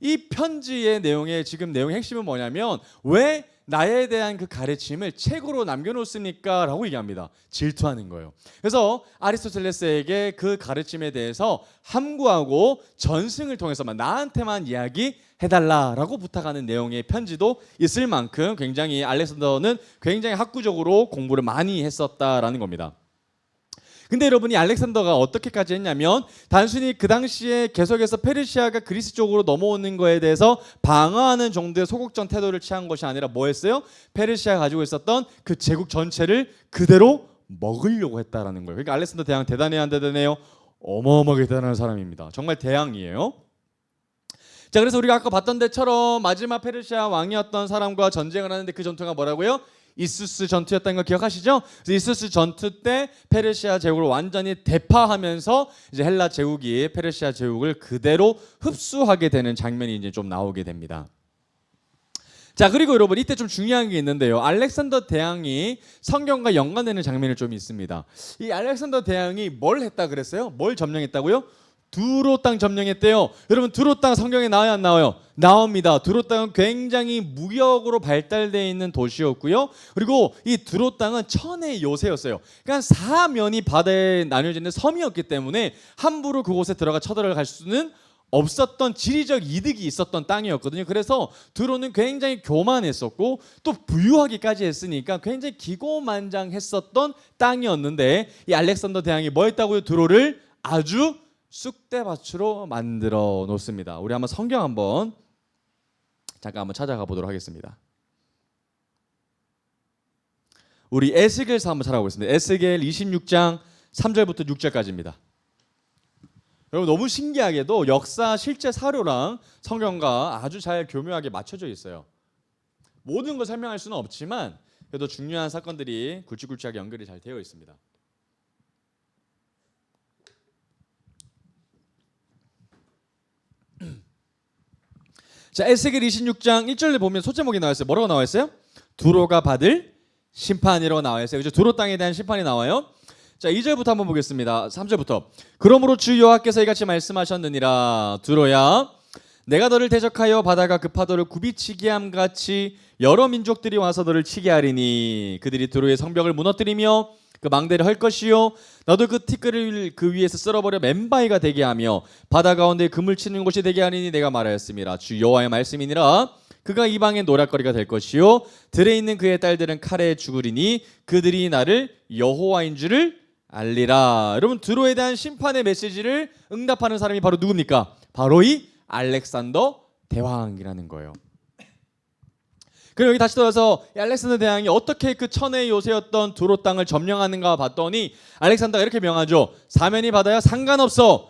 이 편지의 내용의 지금 내용의 핵심은 뭐냐면 왜 나에 대한 그 가르침을 책으로 남겨놓습니까? 라고 얘기합니다. 질투하는 거예요. 그래서 아리스토텔레스에게 그 가르침에 대해서 함구하고 전승을 통해서만 나한테만 이야기해달라라고 부탁하는 내용의 편지도 있을 만큼 굉장히 알렉산더는 굉장히 학구적으로 공부를 많이 했었다라는 겁니다. 근데 여러분이 알렉산더가 어떻게까지 했냐면 단순히 그 당시에 계속해서 페르시아가 그리스 쪽으로 넘어오는 거에 대해서 방어하는 정도의 소극적 태도를 취한 것이 아니라 뭐 했어요? 페르시아가 가지고 있었던 그 제국 전체를 그대로 먹으려고 했다라는 거예요. 그러니까 알렉산더 대왕 대단해야 안 대단해요? 어마어마하게 대단한 사람입니다. 정말 대왕이에요. 자, 그래서 우리가 아까 봤던 데처럼 마지막 페르시아 왕이었던 사람과 전쟁을 하는데 그 전투가 뭐라고요? 이수스 전투였다는 거 기억하시죠? 이수스 전투 때 페르시아 제국을 완전히 대파하면서 이제 헬라 제국이 페르시아 제국을 그대로 흡수하게 되는 장면이 이제 좀 나오게 됩니다. 자, 그리고 여러분 이때 좀 중요한 게 있는데요. 알렉산더 대왕이 성경과 연관되는 장면이 좀 있습니다. 이 알렉산더 대왕이 뭘 했다 그랬어요? 뭘 점령했다고요? 두로 땅 점령했대요. 여러분, 두로 땅 성경에 나와요 안 나와요? 나옵니다. 두로 땅은 굉장히 무역으로 발달되어 있는 도시였고요. 그리고 이 두로 땅은 천의 요새였어요. 그러니까 사면이 바다에 나뉘어지는 섬이었기 때문에 함부로 그곳에 들어가 쳐들어갈 수는 없었던 지리적 이득이 있었던 땅이었거든요. 그래서 두로는 굉장히 교만했었고 또 부유하기까지 했으니까 굉장히 기고만장했었던 땅이었는데, 이 알렉산더 대왕이 뭐 했다고요? 두로를 아주 쑥대밭으로 만들어 놓습니다. 우리 한번 성경 한번 잠깐 한번 찾아가 보도록 하겠습니다. 우리 에스겔서 한번 찾아보겠습니다. 에스겔 26장 3절부터 6절까지입니다. 여러분, 너무 신기하게도 역사 실제 사료랑 성경과 아주 잘 교묘하게 맞춰져 있어요. 모든 걸 설명할 수는 없지만 그래도 중요한 사건들이 굵직굵직하게 연결이 잘 되어 있습니다. 자, 에스겔 26장 1절에 보면 소제목이 나와 있어요. 뭐라고 나와 있어요? 두로가 받을 심판이라고 나와 있어요. 그죠? 두로 땅에 대한 심판이 나와요. 자, 2절부터 한번 보겠습니다. 3절부터. 그러므로 주 여호와께서 이같이 말씀하셨느니라. 두로야, 내가 너를 대적하여 바다가 그 파도를 굽이치게 함같이 여러 민족들이 와서 너를 치게 하리니 그들이 두로의 성벽을 무너뜨리며 그 망대를 할 것이요 나도 그 티끌을 그 위에서 쓸어버려 맨바위가 되게 하며 바다 가운데 금을 치는 곳이 되게 하리니 내가 말하였습니다. 주 여호와의 말씀이니라. 그가 이방의 노략거리가 될 것이요 들에 있는 그의 딸들은 칼에 죽으리니 그들이 나를 여호와인 줄을 알리라. 여러분 드로에 대한 심판의 메시지를 응답하는 사람이 바로 누굽니까? 바로 이 알렉산더 대왕이라는 거예요. 그리고 여기 다시 돌아서 알렉산더 대왕이 어떻게 그 천의 요새였던 두로 땅을 점령하는가 봤더니 알렉산더가 이렇게 명하죠. 사면이 바다야 상관없어.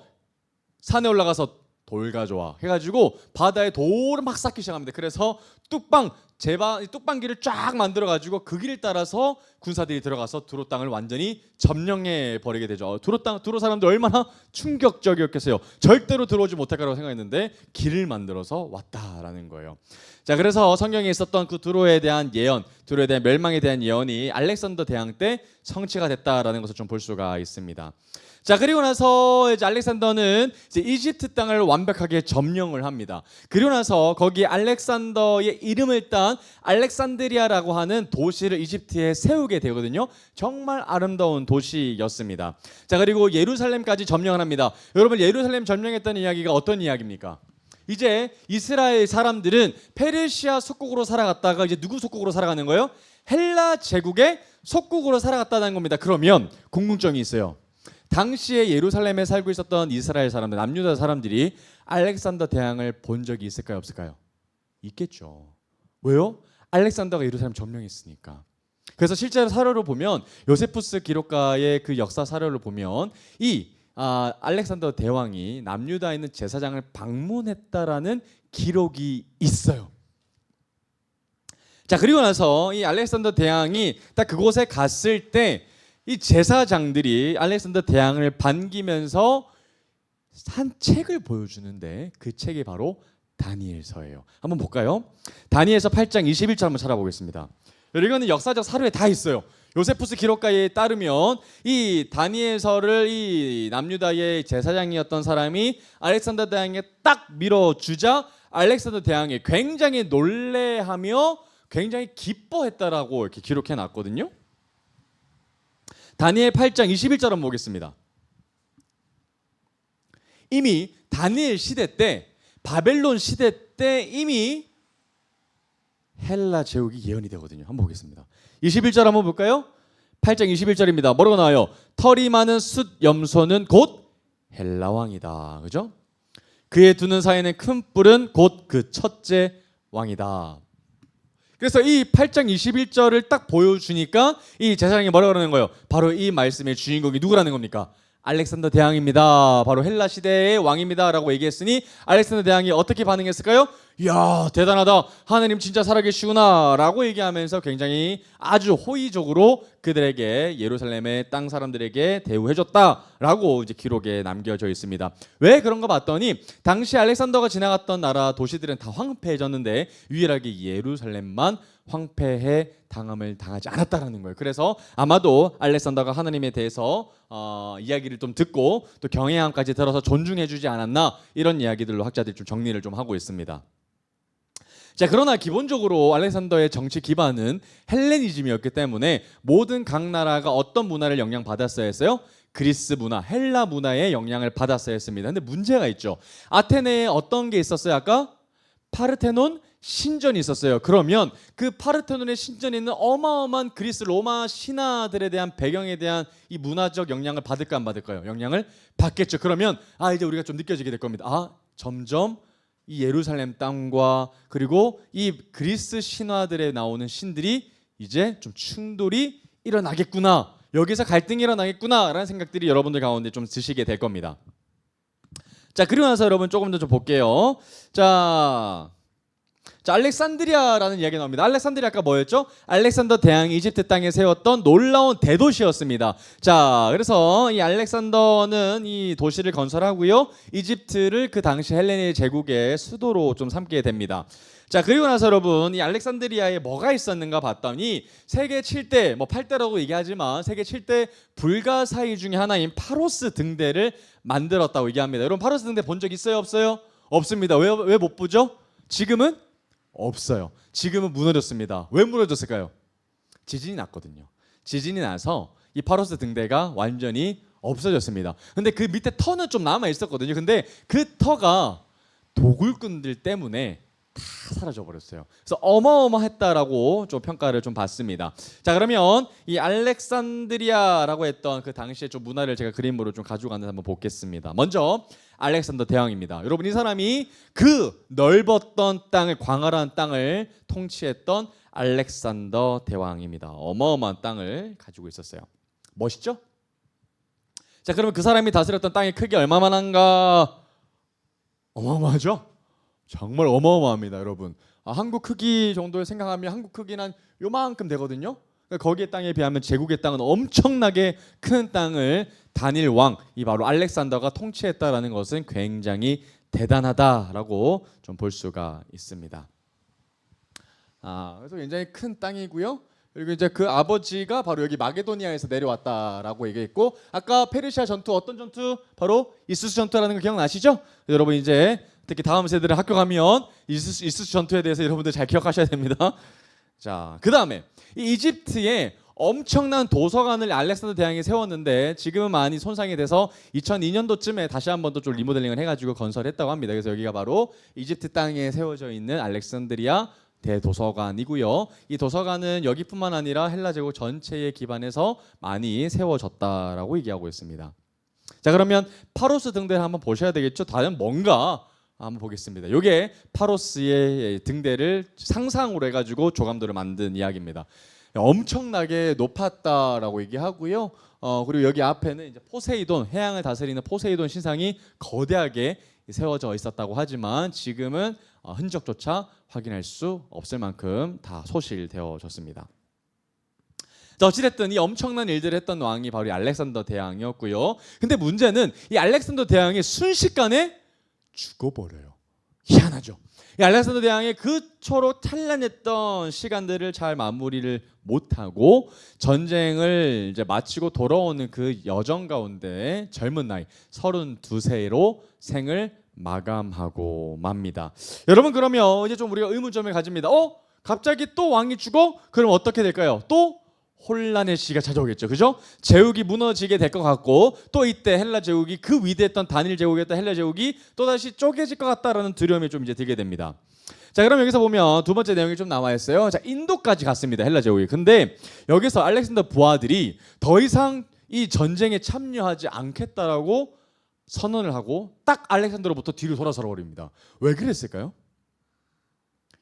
산에 올라가서 돌 가져와 해가지고 바다에 돌을 막 쌓기 시작합니다. 그래서 뚝방길을 쫙 만들어가지고 그 길을 따라서 군사들이 들어가서 두로 땅을 완전히 점령해 버리게 되죠. 두로 사람들 얼마나 충격적이었겠어요. 절대로 들어오지 못할 거라고 생각했는데 길을 만들어서 왔다라는 거예요. 자, 그래서 성경에 있었던 그 두로에 대한 예언, 두로에 대한 멸망에 대한 예언이 알렉산더 대왕 때 성취가 됐다라는 것을 좀 볼 수가 있습니다. 자, 그리고 나서 이제 알렉산더는 이제 이집트 땅을 완벽하게 점령을 합니다. 그리고 나서 거기 알렉산더의 이름을 딴 알렉산드리아라고 하는 도시를 이집트에 세우게 되거든요. 정말 아름다운 도시였습니다. 자, 그리고 예루살렘까지 점령을 합니다. 여러분 예루살렘 점령했다는 이야기가 어떤 이야기입니까? 이제 이스라엘 사람들은 페르시아 속국으로 살아갔다가 이제 누구 속국으로 살아가는 거예요? 헬라 제국의 속국으로 살아갔다는 겁니다. 그러면 궁금증이 있어요. 당시에 예루살렘에 살고 있었던 이스라엘 사람들, 남유다 사람들이 알렉산더 대왕을 본 적이 있을까요, 없을까요? 있겠죠. 왜요? 알렉산더가 예루살렘 점령했으니까. 그래서 실제로 사료를 보면 요세푸스 기록가의 그 역사 사료를 보면 이 알렉산더 대왕이 남유다에 있는 제사장을 방문했다라는 기록이 있어요. 자, 그리고 나서 이 알렉산더 대왕이 딱 그곳에 갔을 때 이 제사장들이 알렉산더 대왕을 반기면서 한 책을 보여주는데 그 책이 바로 다니엘서예요. 한번 볼까요? 다니엘서 8장 21절 한번 찾아보겠습니다. 이거는 역사적 사료에 다 있어요. 요세푸스 기록가에 따르면 이 다니엘서를 이 남유다의 제사장이었던 사람이 알렉산더 대왕에 딱 밀어주자 알렉산더 대왕이 굉장히 놀래하며 굉장히 기뻐했다라고 이렇게 기록해 놨거든요. 다니엘 8장 21절 한번 보겠습니다. 이미 다니엘 시대 때 바벨론 시대 때 이미 헬라 제국이 예언이 되거든요. 한번 보겠습니다. 21절 한번 볼까요? 8장 21절입니다. 뭐라고 나와요? 털이 많은 숫 염소는 곧 헬라 왕이다. 그죠? 그의 두는 사이에는 큰 뿔은 곧 그 첫째 왕이다. 그래서 이 8장 21절을 딱 보여주니까 이 제사장이 뭐라고 그러는 거예요? 바로 이 말씀의 주인공이 누구라는 겁니까? 알렉산더 대왕입니다. 바로 헬라 시대의 왕입니다 라고 얘기했으니 알렉산더 대왕이 어떻게 반응했을까요? 이야, 대단하다, 하나님 진짜 살아계시구나 라고 얘기하면서 굉장히 아주 호의적으로 그들에게 예루살렘의 땅 사람들에게 대우해줬다 라고 이제 기록에 남겨져 있습니다. 왜 그런가 봤더니 당시 알렉산더가 지나갔던 나라 도시들은 다 황폐해졌는데 유일하게 예루살렘만 황폐해 당함을 당하지 않았다라는 거예요. 그래서 아마도 알렉산더가 하나님에 대해서 이야기를 좀 듣고 또 경외함까지 들어서 존중해주지 않았나, 이런 이야기들로 학자들이 좀 정리를 좀 하고 있습니다. 자, 그러나 기본적으로 알렉산더의 정치 기반은 헬레니즘이었기 때문에 모든 각 나라가 어떤 문화를 영향받았어야 했어요? 그리스 문화, 헬라 문화의 영향을 받았어야 했습니다. 근데 문제가 있죠. 아테네에 어떤 게 있었어요? 아까 파르테논 신전이 있었어요. 그러면 그 파르테논의 신전에 있는 어마어마한 그리스 로마 신화들에 대한 배경에 대한 이 문화적 영향을 받을까 안 받을까요? 영향을 받겠죠. 그러면 이제 우리가 좀 느껴지게 될 겁니다. 점점 이 예루살렘 땅과 그리고 이 그리스 신화들에 나오는 신들이 이제 좀 충돌이 일어나겠구나, 여기서 갈등이 일어나겠구나 라는 생각들이 여러분들 가운데 좀 드시게 될 겁니다. 자, 그리고 나서 여러분 조금 더 좀 볼게요. 자, 알렉산드리아라는 이야기가 나옵니다. 알렉산드리아 아까 뭐였죠? 알렉산더 대왕이 이집트 땅에 세웠던 놀라운 대도시였습니다. 자, 그래서 이 알렉산더는 이 도시를 건설하고요, 이집트를 그 당시 헬레네 제국의 수도로 좀 삼게 됩니다. 자, 그리고 나서 여러분 이 알렉산드리아에 뭐가 있었는가 봤더니 세계 7대, 8대라고 얘기하지만 세계 7대 불가사의 중에 하나인 파로스 등대를 만들었다고 얘기합니다. 여러분 파로스 등대 본 적 있어요, 없어요? 없습니다. 왜 못 보죠? 지금은 없어요. 지금은 무너졌습니다. 왜 무너졌을까요? 지진이 났거든요. 지진이 나서 이 파로스 등대가 완전히 없어졌습니다. 근데 그 밑에 터는 좀 남아 있었거든요. 근데 그 터가 도굴꾼들 때문에 다 사라져 버렸어요. 그래서 어마어마했다라고 좀 평가를 좀 받습니다. 자, 그러면 이 알렉산드리아라고 했던 그 당시의 좀 문화를 제가 그림으로 좀 가져가는 한번 보겠습니다. 먼저 알렉산더 대왕입니다. 여러분, 이 사람이 그 넓었던 땅을, 광활한 땅을 통치했던 알렉산더 대왕입니다. 어마어마한 땅을 가지고 있었어요. 멋있죠? 자, 그러면 그 사람이 다스렸던 땅의 크기 얼마만한가? 어마어마하죠? 정말 어마어마합니다, 여러분. 한국 크기 정도를 생각하면 한국 크기는 한 요만큼 되거든요. 그러니까 거기의 땅에 비하면 제국의 땅은 엄청나게 큰 땅을 단일 왕, 이 바로 알렉산더가 통치했다라는 것은 굉장히 대단하다라고 좀 볼 수가 있습니다. 그래서 굉장히 큰 땅이고요. 그리고 이제 그 아버지가 바로 여기 마게도니아에서 내려왔다라고 얘기했고, 아까 페르시아 전투, 어떤 전투? 바로 이수스 전투라는 거 기억나시죠? 여러분, 이제 특히 다음 세대를 학교 가면 이수스 전투에 대해서 여러분들 잘 기억하셔야 됩니다. 자, 그 다음에 이 이집트에 엄청난 도서관을 알렉산더 대왕이 세웠는데 지금은 많이 손상이 돼서 2002년도쯤에 다시 한 번 더 좀 리모델링을 해가지고 건설했다고 합니다. 그래서 여기가 바로 이집트 땅에 세워져 있는 알렉산드리아 대도서관이고요. 이 도서관은 여기뿐만 아니라 헬라 제국 전체에 기반해서 많이 세워졌다라고 얘기하고 있습니다. 자, 그러면 파로스 등대를 한번 보셔야 되겠죠. 다른 뭔가 한번 보겠습니다. 이게 파로스의 등대를 상상으로 해가지고 조감도를 만든 이야기입니다. 엄청나게 높았다라고 얘기하고요. 그리고 여기 앞에는 이제 포세이돈, 해양을 다스리는 포세이돈 신상이 거대하게 세워져 있었다고 하지만 지금은 흔적조차 확인할 수 없을 만큼 다 소실되어졌습니다. 자, 어찌됐든 이 엄청난 일들을 했던 왕이 바로 이 알렉산더 대왕이었고요. 근데 문제는 이 알렉산더 대왕이 순식간에 죽어버려요. 희한하죠. 이 알렉산더 대왕의 그토록 찬란했던 시간들을 잘 마무리를 못하고 전쟁을 이제 마치고 돌아오는 그 여정 가운데 젊은 나이 32세로 생을 마감하고 맙니다. 여러분, 그러면 이제 좀 우리가 의문점을 가집니다. 갑자기 또 왕이 죽어? 그럼 어떻게 될까요? 또 혼란의 시기가 찾아오겠죠. 그죠? 제국이 무너지게 될 것 같고, 또 이때 헬라 제국이, 그 위대했던 단일 제국이었던 헬라 제국이 또다시 쪼개질 것 같다라는 두려움이 좀 이제 들게 됩니다. 자, 그럼 여기서 보면 두 번째 내용이 좀 나와 있어요. 자, 인도까지 갔습니다, 헬라 제국이. 근데 여기서 알렉산더 부하들이 더 이상 이 전쟁에 참여하지 않겠다라고 선언을 하고 딱 알렉산더로부터 뒤로 돌아서 버립니다. 왜 그랬을까요?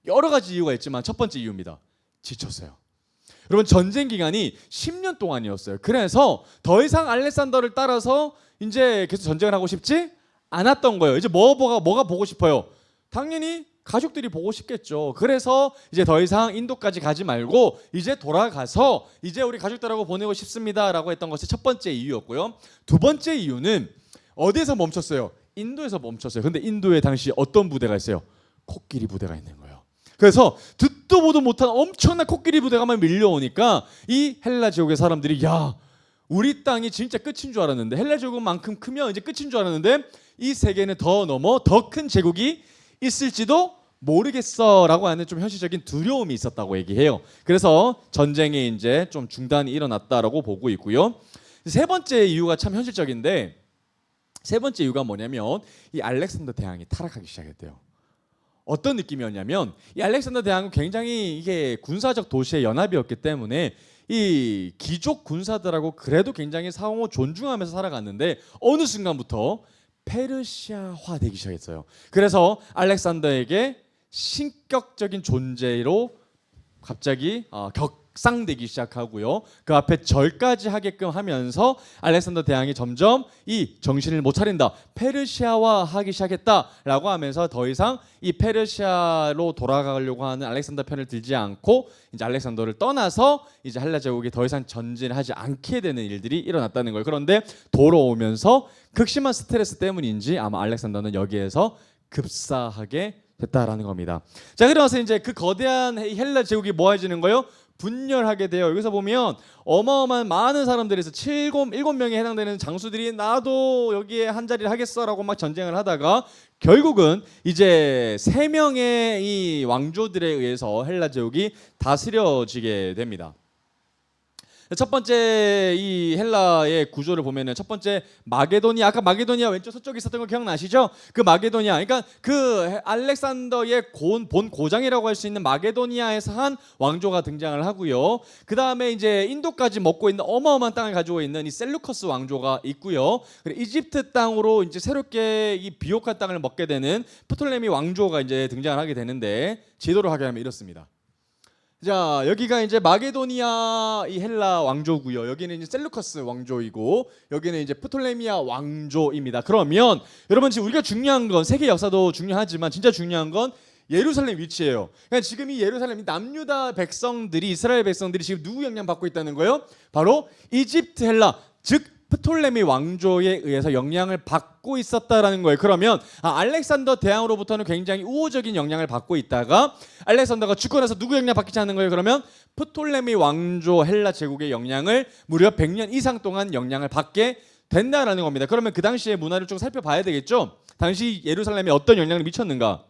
여러 가지 이유가 있지만 첫 번째 이유입니다. 지쳤어요. 여러분, 전쟁 기간이 10년 동안이었어요. 그래서 더 이상 알렉산더를 따라서 이제 계속 전쟁을 하고 싶지 않았던 거예요. 이제 뭐가 보고 싶어요? 당연히 가족들이 보고 싶겠죠. 그래서 이제 더 이상 인도까지 가지 말고 이제 돌아가서 이제 우리 가족들하고 보내고 싶습니다라고 했던 것이 첫 번째 이유였고요. 두 번째 이유는 어디에서 멈췄어요? 인도에서 멈췄어요. 근데 인도에 당시 어떤 부대가 있어요? 코끼리 부대가 있는 거예요. 그래서 듣도 보도 못한 엄청난 코끼리 부대가 막 밀려오니까 이 헬라 제국의 사람들이, 야, 우리 땅이 진짜 끝인 줄 알았는데, 헬라 제국만큼 크면 이제 끝인 줄 알았는데 이 세계는 더 넘어 더 큰 제국이 있을지도 모르겠어라고 하는 좀 현실적인 두려움이 있었다고 얘기해요. 그래서 전쟁이 이제 좀 중단이 일어났다라고 보고 있고요. 세 번째 이유가 참 현실적인데, 세 번째 이유가 뭐냐면 이 알렉산더 대왕이 타락하기 시작했대요. 어떤 느낌이었냐면 이 알렉산더 대왕은 굉장히 이게 군사적 도시의 연합이었기 때문에 이 귀족 군사들하고 그래도 굉장히 상호 존중하면서 살아갔는데 어느 순간부터 페르시아화 되기 시작했어요. 그래서 알렉산더에게 신격적인 존재로 갑자기 격상되기 시작하고요. 그 앞에 절까지 하게끔 하면서 알렉산더 대왕이 점점 이 정신을 못 차린다, 페르시아화 하기 시작했다라고 하면서 더 이상 이 페르시아로 돌아가려고 하는 알렉산더 편을 들지 않고 이제 알렉산더를 떠나서 이제 헬라 제국이 더 이상 전진을 하지 않게 되는 일들이 일어났다는 거예요. 그런데 돌아오면서 극심한 스트레스 때문인지 아마 알렉산더는 여기에서 급사하게 됐다라는 겁니다. 자, 그러면서 이제 그 거대한 헬라 제국이 모아지는 거예요. 분열하게 돼요. 여기서 보면 어마어마한 많은 사람들에서 7명에 해당되는 장수들이 나도 여기에 한 자리를 하겠어라고 막 전쟁을 하다가 결국은 이제 3명의 이 왕조들에 의해서 헬라 제국이 다스려지게 됩니다. 첫 번째 이 헬라의 구조를 보면은 첫 번째 마게도니아, 아까 마게도니아 왼쪽 서쪽에 있었던 거 기억나시죠? 그 마게도니아, 그러니까 그 알렉산더의 본 고장이라고 할 수 있는 마게도니아에서 한 왕조가 등장을 하고요. 그 다음에 이제 인도까지 먹고 있는 어마어마한 땅을 가지고 있는 이 셀루커스 왕조가 있고요. 그리고 이집트 땅으로 이제 새롭게 이 비옥한 땅을 먹게 되는 프톨레미 왕조가 이제 등장을 하게 되는데 제도를 하게 하면 이렇습니다. 자, 여기가 이제 마게도니아 이 헬라 왕조고요. 여기는 이제 셀루커스 왕조이고 여기는 이제 프톨레미아 왕조입니다. 그러면 여러분 지금 우리가 중요한 건 세계 역사도 중요하지만 진짜 중요한 건 예루살렘 위치예요. 그러니까 지금 이 예루살렘 남유다 백성들이 이스라엘 백성들이 지금 누구 영향 받고 있다는 거예요? 바로 이집트 헬라 즉 프톨레미 왕조에 의해서 영향을 받고 있었다라는 거예요. 그러면 알렉산더 대왕으로부터는 굉장히 우호적인 영향을 받고 있다가 알렉산더가 죽고 나서 누구 영향 받지 않는 거예요? 그러면 프톨레미 왕조 헬라 제국의 영향을 무려 100년 이상 동안 영향을 받게 된다라는 겁니다. 그러면 그 당시의 문화를 좀 살펴봐야 되겠죠. 당시 예루살렘에 어떤 영향을 미쳤는가?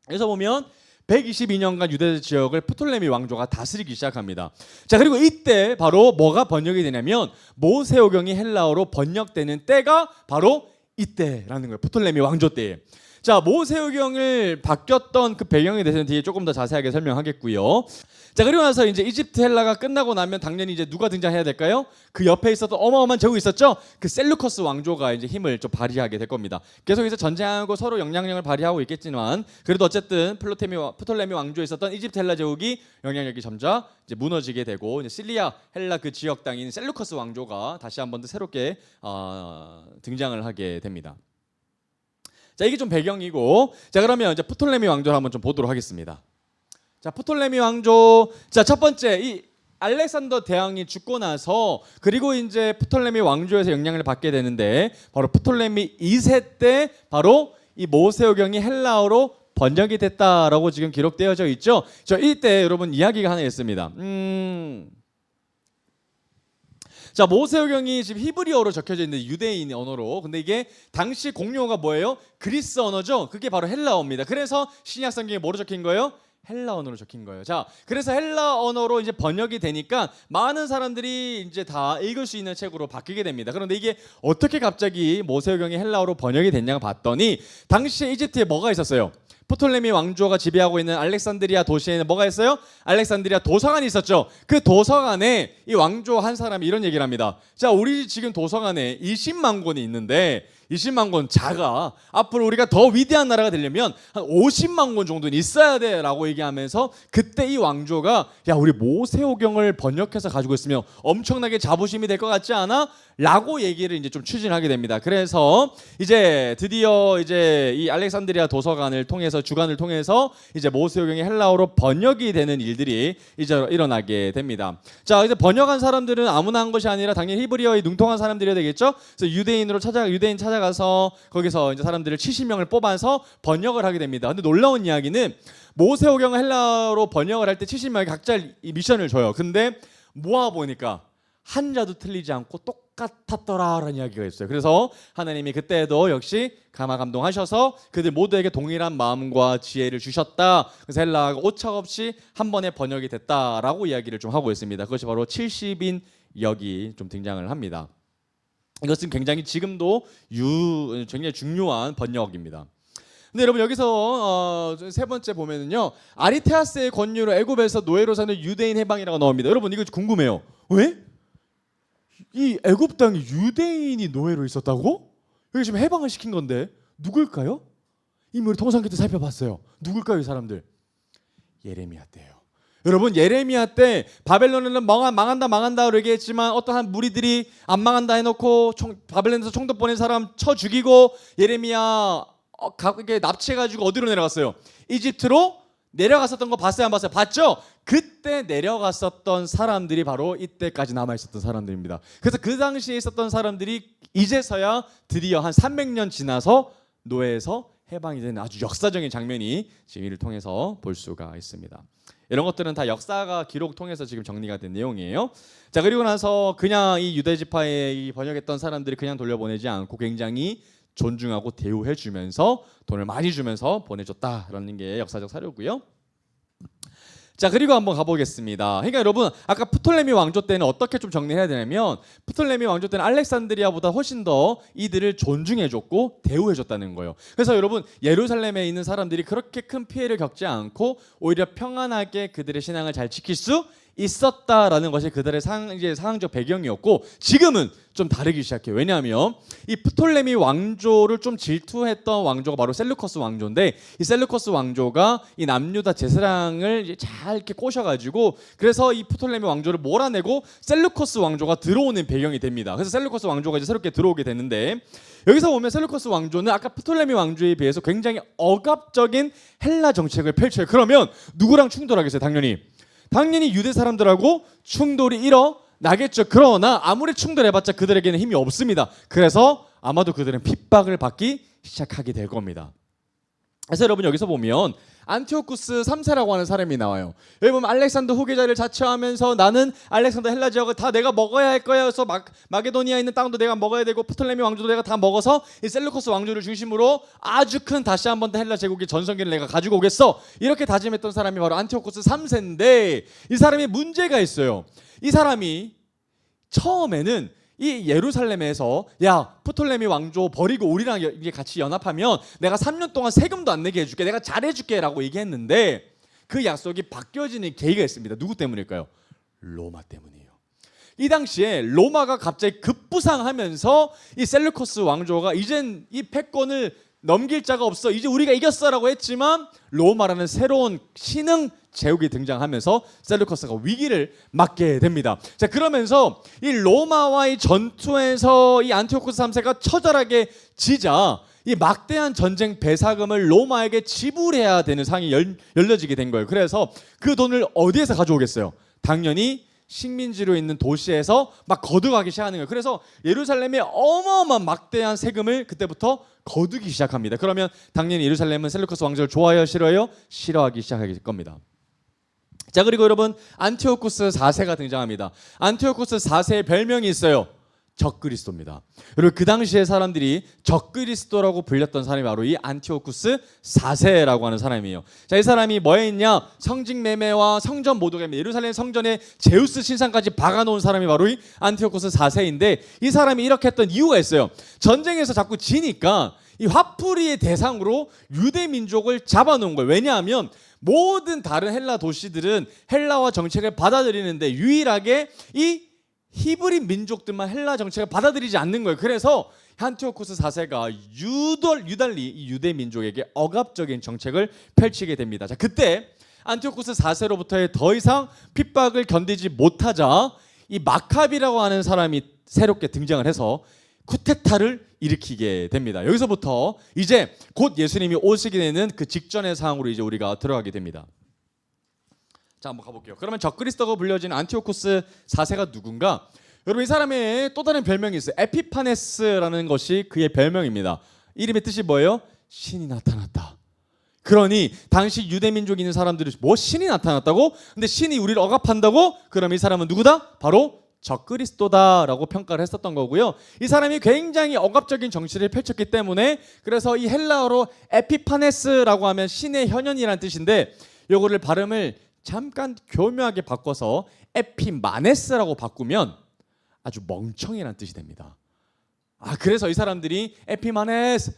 그래서 보면 122년간 유대 지역을 프톨레미 왕조가 다스리기 시작합니다. 자, 그리고 이때 바로 뭐가 번역이 되냐면 모세오경이 헬라어로 번역되는 때가 바로 이때라는 거예요. 프톨레미 왕조 때에. 자, 모세오경을 바뀌었던 그 배경에 대해서는 뒤에 조금 더 자세하게 설명하겠고요. 자, 그리고 나서 이제 이집트 헬라가 끝나고 나면 당연히 이제 누가 등장해야 될까요? 그 옆에 있었던 어마어마한 제국이 있었죠. 그 셀루커스 왕조가 이제 힘을 좀 발휘하게 될 겁니다. 계속해서 전쟁하고 서로 영향력을 발휘하고 있겠지만 그래도 어쨌든 프톨레미 왕조에 있었던 이집트 헬라 제국이 영향력이 점점 이제 무너지게 되고 이제 실리아 헬라 그 지역 땅인 셀루커스 왕조가 다시 한번 더 새롭게 등장을 하게 됩니다. 자, 이게 좀 배경이고, 자, 그러면 이제 프톨레미 왕조를 한번 좀 보도록 하겠습니다. 자, 프톨레미 왕조. 자, 첫 번째 이 알렉산더 대왕이 죽고 나서 그리고 이제 프톨레미 왕조에서 영향을 받게 되는데 바로 프톨레미 2세 때 바로 이 모세오경이 헬라어로 번역이 됐다라고 지금 기록되어져 있죠. 저 이때 여러분 이야기가 하나 있습니다. 자, 모세오경이 지금 히브리어로 적혀져 있는 유대인 언어로. 근데 이게 당시 공용어가 뭐예요? 그리스 언어죠. 그게 바로 헬라어입니다. 그래서 신약 성경에 뭐로 적힌 거예요? 헬라 언어로 적힌 거예요. 자, 그래서 헬라 언어로 이제 번역이 되니까 많은 사람들이 이제 다 읽을 수 있는 책으로 바뀌게 됩니다. 그런데 이게 어떻게 갑자기 모세오경이 헬라어로 번역이 됐냐고 봤더니 당시에 이집트에 뭐가 있었어요? 프톨레미 왕조가 지배하고 있는 알렉산드리아 도시에는 뭐가 있어요? 알렉산드리아 도서관이 있었죠. 그 도서관에 이 왕조 한 사람이 이런 얘기를 합니다. 자, 우리 지금 도서관에 20만 권이 있는데 20만 권 작아. 앞으로 우리가 더 위대한 나라가 되려면 한 50만 권 정도는 있어야 돼 라고 얘기하면서 그때 이 왕조가 야, 우리 모세오경을 번역해서 가지고 있으면 엄청나게 자부심이 될 것 같지 않아? 라고 얘기를 이제 좀 추진하게 됩니다. 그래서 이제 드디어 이제 이 알렉산드리아 도서관을 통해서 주관을 통해서 이제 모세오경이 헬라어로 번역이 되는 일들이 이제 일어나게 됩니다. 자, 이제 번역한 사람들은 아무나 한 것이 아니라 당연히 히브리어에 능통한 사람들이어야 되겠죠. 그래서 유대인 찾아가서 거기서 이제 사람들을 70명을 뽑아서 번역을 하게 됩니다. 근데 놀라운 이야기는 모세오경을 헬라어로 번역을 할 때 70명이 각자 이 미션을 줘요. 근데 모아 보니까 한자도 틀리지 않고 똑같았더라라는 이야기가 있어요. 그래서 하나님이 그때도 역시 감화감동하셔서 그들 모두에게 동일한 마음과 지혜를 주셨다. 그래서 헬라어가 오차없이 한 번에 번역이 됐다라고 이야기를 좀 하고 있습니다. 그것이 바로 70인 역이 좀 등장을 합니다. 이것은 굉장히 지금도 굉장히 중요한 번역입니다. 근데 여러분 여기서 세 번째 보면은요, 아리테아스의 권유로 애굽에서 노예로 사는 유대인 해방이라고 나옵니다. 여러분 이거 궁금해요. 왜? 이 애굽 땅에 유대인이 노예로 있었다고? 여기 지금 해방을 시킨 건데 누굴까요? 이미 우리 통상기 때 살펴봤어요. 누굴까요, 이 사람들? 예레미야 때예요. 여러분 예레미야 때 바벨론은 망한다로 얘기했지만 어떠한 무리들이 안 망한다 해놓고 바벨론에서 총독 보낸 사람 쳐 죽이고 예레미야 납치해가지고 어디로 내려갔어요? 이집트로 내려갔었던 거 봤어요, 안 봤어요? 봤죠? 그때 내려갔었던 사람들이 바로 이때까지 남아있었던 사람들입니다. 그래서 그 당시에 있었던 사람들이 이제서야 드디어 한 300년 지나서 노예에서 해방이 되는 아주 역사적인 장면이 지금 이를 통해서 볼 수가 있습니다. 이런 것들은 다 역사가 기록 통해서 지금 정리가 된 내용이에요. 자, 그리고 나서 그냥 이 유대 지파에 이 번역했던 사람들이 그냥 돌려보내지 않고 굉장히 존중하고 대우해 주면서 돈을 많이 주면서 보내줬다라는 게 역사적 사료고요. 자, 그리고 한번 가보겠습니다. 그러니까 여러분, 아까 프톨레미 왕조 때는 어떻게 좀 정리해야 되냐면, 프톨레미 왕조 때는 알렉산드리아보다 훨씬 더 이들을 존중해줬고 대우해줬다는 거예요. 그래서 여러분, 예루살렘에 있는 사람들이 그렇게 큰 피해를 겪지 않고 오히려 평안하게 그들의 신앙을 잘 지킬 수 있었다라는 것이 그들의 상황적 배경이었고, 지금은 좀 다르기 시작해요. 왜냐하면 이 프톨레미 왕조를 좀 질투했던 왕조가 바로 셀루커스 왕조인데, 이 셀루커스 왕조가 이 남유다 제사장을 잘 이렇게 꼬셔가지고, 그래서 이 프톨레미 왕조를 몰아내고 셀루커스 왕조가 들어오는 배경이 됩니다. 그래서 셀루커스 왕조가 이제 새롭게 들어오게 되는데, 여기서 보면 셀루커스 왕조는 아까 프톨레미 왕조에 비해서 굉장히 억압적인 헬라 정책을 펼쳐요. 그러면 누구랑 충돌하겠어요? 당연히 유대 사람들하고 충돌이 일어나겠죠. 그러나 아무리 충돌해봤자 그들에게는 힘이 없습니다. 그래서 아마도 그들은 핍박을 받기 시작하게 될 겁니다. 그래서 여러분, 여기서 보면 안티오쿠스 3세라고 하는 사람이 나와요. 여기 보면 알렉산더 후계자를 자처하면서 나는 알렉산더 헬라 지역을 다 내가 먹어야 할 거야. 그래서 마게도니아에 있는 땅도 내가 먹어야 되고 프톨레미 왕조도 내가 다 먹어서 이 셀루커스 왕조를 중심으로 아주 큰 다시 한번 헬라 제국의 전성기를 내가 가지고 오겠어. 이렇게 다짐했던 사람이 바로 안티오쿠스 3세인데, 이 사람이 문제가 있어요. 이 사람이 처음에는 이 예루살렘에서 야, 프톨레미 왕조 버리고 우리랑 이게 같이 연합하면 내가 3년 동안 세금도 안 내게 해줄게, 내가 잘해줄게 라고 얘기했는데, 그 약속이 바뀌어지는 계기가 있습니다. 누구 때문일까요? 로마 때문이에요. 이 당시에 로마가 갑자기 급부상하면서 이 셀루커스 왕조가 이젠 이 패권을 넘길 자가 없어, 이제 우리가 이겼어라고 했지만, 로마라는 새로운 신흥 제국이 등장하면서 셀루커스가 위기를 맞게 됩니다. 자, 그러면서 이 로마와의 전투에서 이 안티오쿠스 3세가 처절하게 지자 이 막대한 전쟁 배사금을 로마에게 지불해야 되는 상황이 열려지게 된 거예요. 그래서 그 돈을 어디에서 가져오겠어요? 당연히 식민지로 있는 도시에서 막 거두가기 시작하는 거예요. 그래서 예루살렘에 어마어마한 막대한 세금을 그때부터 거두기 시작합니다. 그러면 당연히 예루살렘은 셀루커스 왕조를 좋아해요, 싫어해요? 싫어하기 시작할 겁니다. 자, 그리고 여러분, 안티오쿠스 4세가 등장합니다. 안티오쿠스 4세의 별명이 있어요. 적그리스도입니다. 그리고 그 당시에 사람들이 적그리스도라고 불렸던 사람이 바로 이 안티오쿠스 4세라고 하는 사람이에요. 자, 이 사람이 뭐에 있냐? 성직 매매와 성전 모독에, 예루살렘 성전에 제우스 신상까지 박아놓은 사람이 바로 이 안티오쿠스 4세인데, 이 사람이 이렇게 했던 이유가 있어요. 전쟁에서 자꾸 지니까 이 화풀이의 대상으로 유대 민족을 잡아놓은 거예요. 왜냐하면 모든 다른 헬라 도시들은 헬라화 정책을 받아들이는데 유일하게 이 히브리 민족들만 헬라 정책을 받아들이지 않는 거예요. 그래서 안티오쿠스 4세가 유달리 이 유대 민족에게 억압적인 정책을 펼치게 됩니다. 자, 그때 안티오쿠스 4세로부터의 더 이상 핍박을 견디지 못하자 이 마카비라고 하는 사람이 새롭게 등장을 해서 쿠데타를 일으키게 됩니다. 여기서부터 이제 곧 예수님이 오시게 되는 그 직전의 상황으로 이제 우리가 들어가게 됩니다. 자, 한번 가볼게요. 그러면 적그리스도가 불려진 안티오쿠스 4세가 누군가? 여러분, 이 사람의 또 다른 별명이 있어요. 에피파네스라는 것이 그의 별명입니다. 이름의 뜻이 뭐예요? 신이 나타났다. 그러니 당시 유대민족에 있는 사람들이 뭐 신이 나타났다고? 근데 신이 우리를 억압한다고? 그럼 이 사람은 누구다? 바로 적그리스도다라고 평가를 했었던 거고요. 이 사람이 굉장히 억압적인 정치를 펼쳤기 때문에, 그래서 이 헬라어로 에피파네스라고 하면 신의 현현이라는 뜻인데, 요거를 발음을 잠깐 교묘하게 바꿔서 에피마네스라고 바꾸면 아주 멍청이라는 뜻이 됩니다. 그래서 이 사람들이 에피마네스